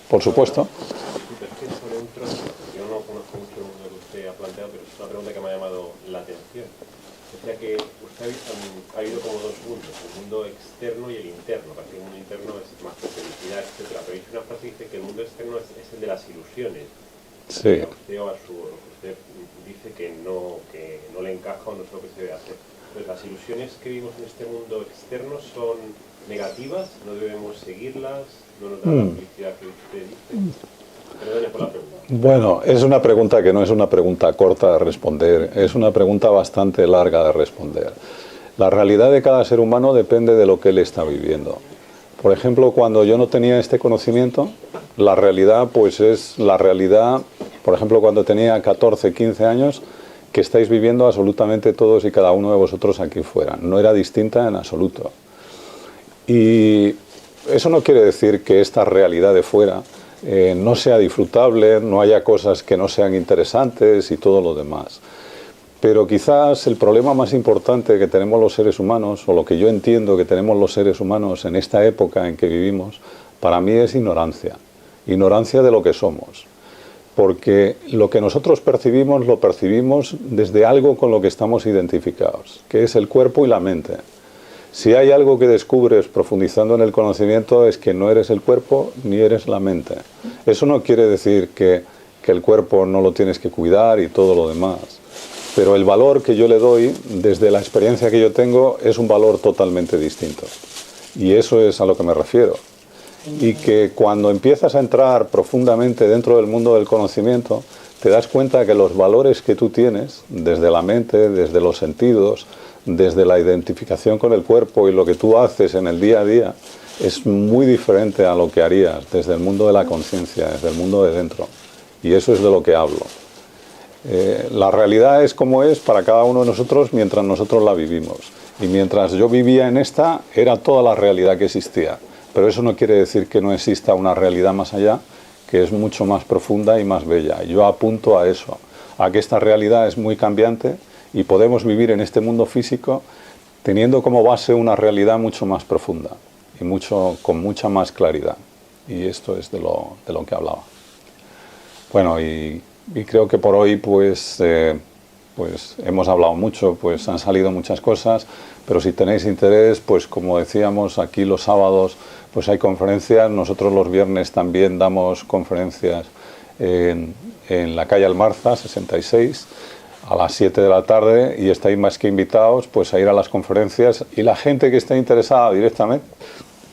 por supuesto. Sobre un trono, yo no conozco mucho lo que usted ha planteado, pero es una pregunta que me ha llamado la atención. O sea que usted ha habido como dos mundos, el mundo externo y el interno. Parece que el mundo interno es más de felicidad, etcétera. Pero hay una frase que dice que el mundo externo es el de las ilusiones. Sí. Usted dice que no le encaja o no es lo que se debe hacer. Entonces, las ilusiones que vivimos en este mundo externo son negativas, no debemos seguirlas, no nos dan la felicidad que usted dice. Perdone por la pregunta. Bueno, es una pregunta que no es una pregunta corta de responder, es una pregunta bastante larga de responder. La realidad de cada ser humano depende de lo que él está viviendo. Por ejemplo, cuando yo no tenía este conocimiento, la realidad pues es la realidad, por ejemplo, cuando tenía 14, 15 años, que estáis viviendo absolutamente todos y cada uno de vosotros aquí fuera. No era distinta en absoluto. Y eso no quiere decir que esta realidad de fuera no sea disfrutable, no haya cosas que no sean interesantes y todo lo demás. Pero quizás el problema más importante que tenemos los seres humanos, o lo que yo entiendo que tenemos los seres humanos en esta época en que vivimos, para mí es ignorancia. Ignorancia de lo que somos. Porque lo que nosotros percibimos, lo percibimos desde algo con lo que estamos identificados, que es el cuerpo y la mente. Si hay algo que descubres profundizando en el conocimiento es que no eres el cuerpo ni eres la mente. Eso no quiere decir que el cuerpo no lo tienes que cuidar y todo lo demás. Pero el valor que yo le doy, desde la experiencia que yo tengo, es un valor totalmente distinto. Y eso es a lo que me refiero. Y que cuando empiezas a entrar profundamente dentro del mundo del conocimiento, te das cuenta que los valores que tú tienes, desde la mente, desde los sentidos, desde la identificación con el cuerpo y lo que tú haces en el día a día, es muy diferente a lo que harías desde el mundo de la conciencia, desde el mundo de dentro. Y eso es de lo que hablo. La realidad es como es para cada uno de nosotros mientras nosotros la vivimos. Y mientras yo vivía en esta, era toda la realidad que existía. Pero eso no quiere decir que no exista una realidad más allá, que es mucho más profunda y más bella. Yo apunto a eso, a que esta realidad es muy cambiante y podemos vivir en este mundo físico teniendo como base una realidad mucho más profunda y con mucha más claridad. Y esto es de lo que hablaba. Bueno, y creo que por hoy pues hemos hablado mucho, pues han salido muchas cosas, pero si tenéis interés, pues como decíamos, aquí los sábados pues hay conferencias, nosotros los viernes también damos conferencias en la calle Almarza, 66, a las 7 de la tarde, y estáis más que invitados pues a ir a las conferencias, y la gente que esté interesada directamente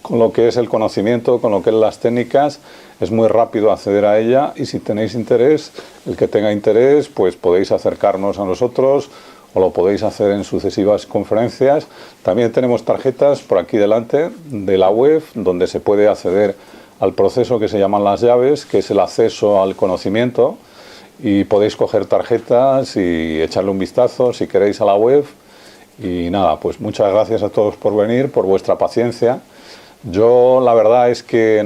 con lo que es el conocimiento, con lo que es las técnicas, es muy rápido acceder a ella, y si tenéis interés, el que tenga interés, pues podéis acercarnos a nosotros o lo podéis hacer en sucesivas conferencias. También tenemos tarjetas por aquí delante de la web donde se puede acceder al proceso que se llaman las llaves, que es el acceso al conocimiento, y podéis coger tarjetas y echarle un vistazo si queréis a la web. Y nada, pues muchas gracias a todos por venir, por vuestra paciencia. Yo la verdad es que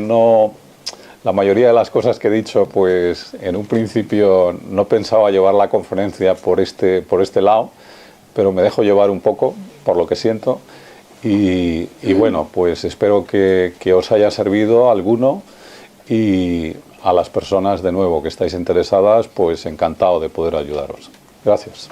la mayoría de las cosas que he dicho, pues en un principio no pensaba llevar la conferencia por este lado, pero me dejo llevar un poco por lo que siento, y bueno, pues espero que os haya servido alguno, y a las personas de nuevo que estáis interesadas, pues encantado de poder ayudaros. Gracias.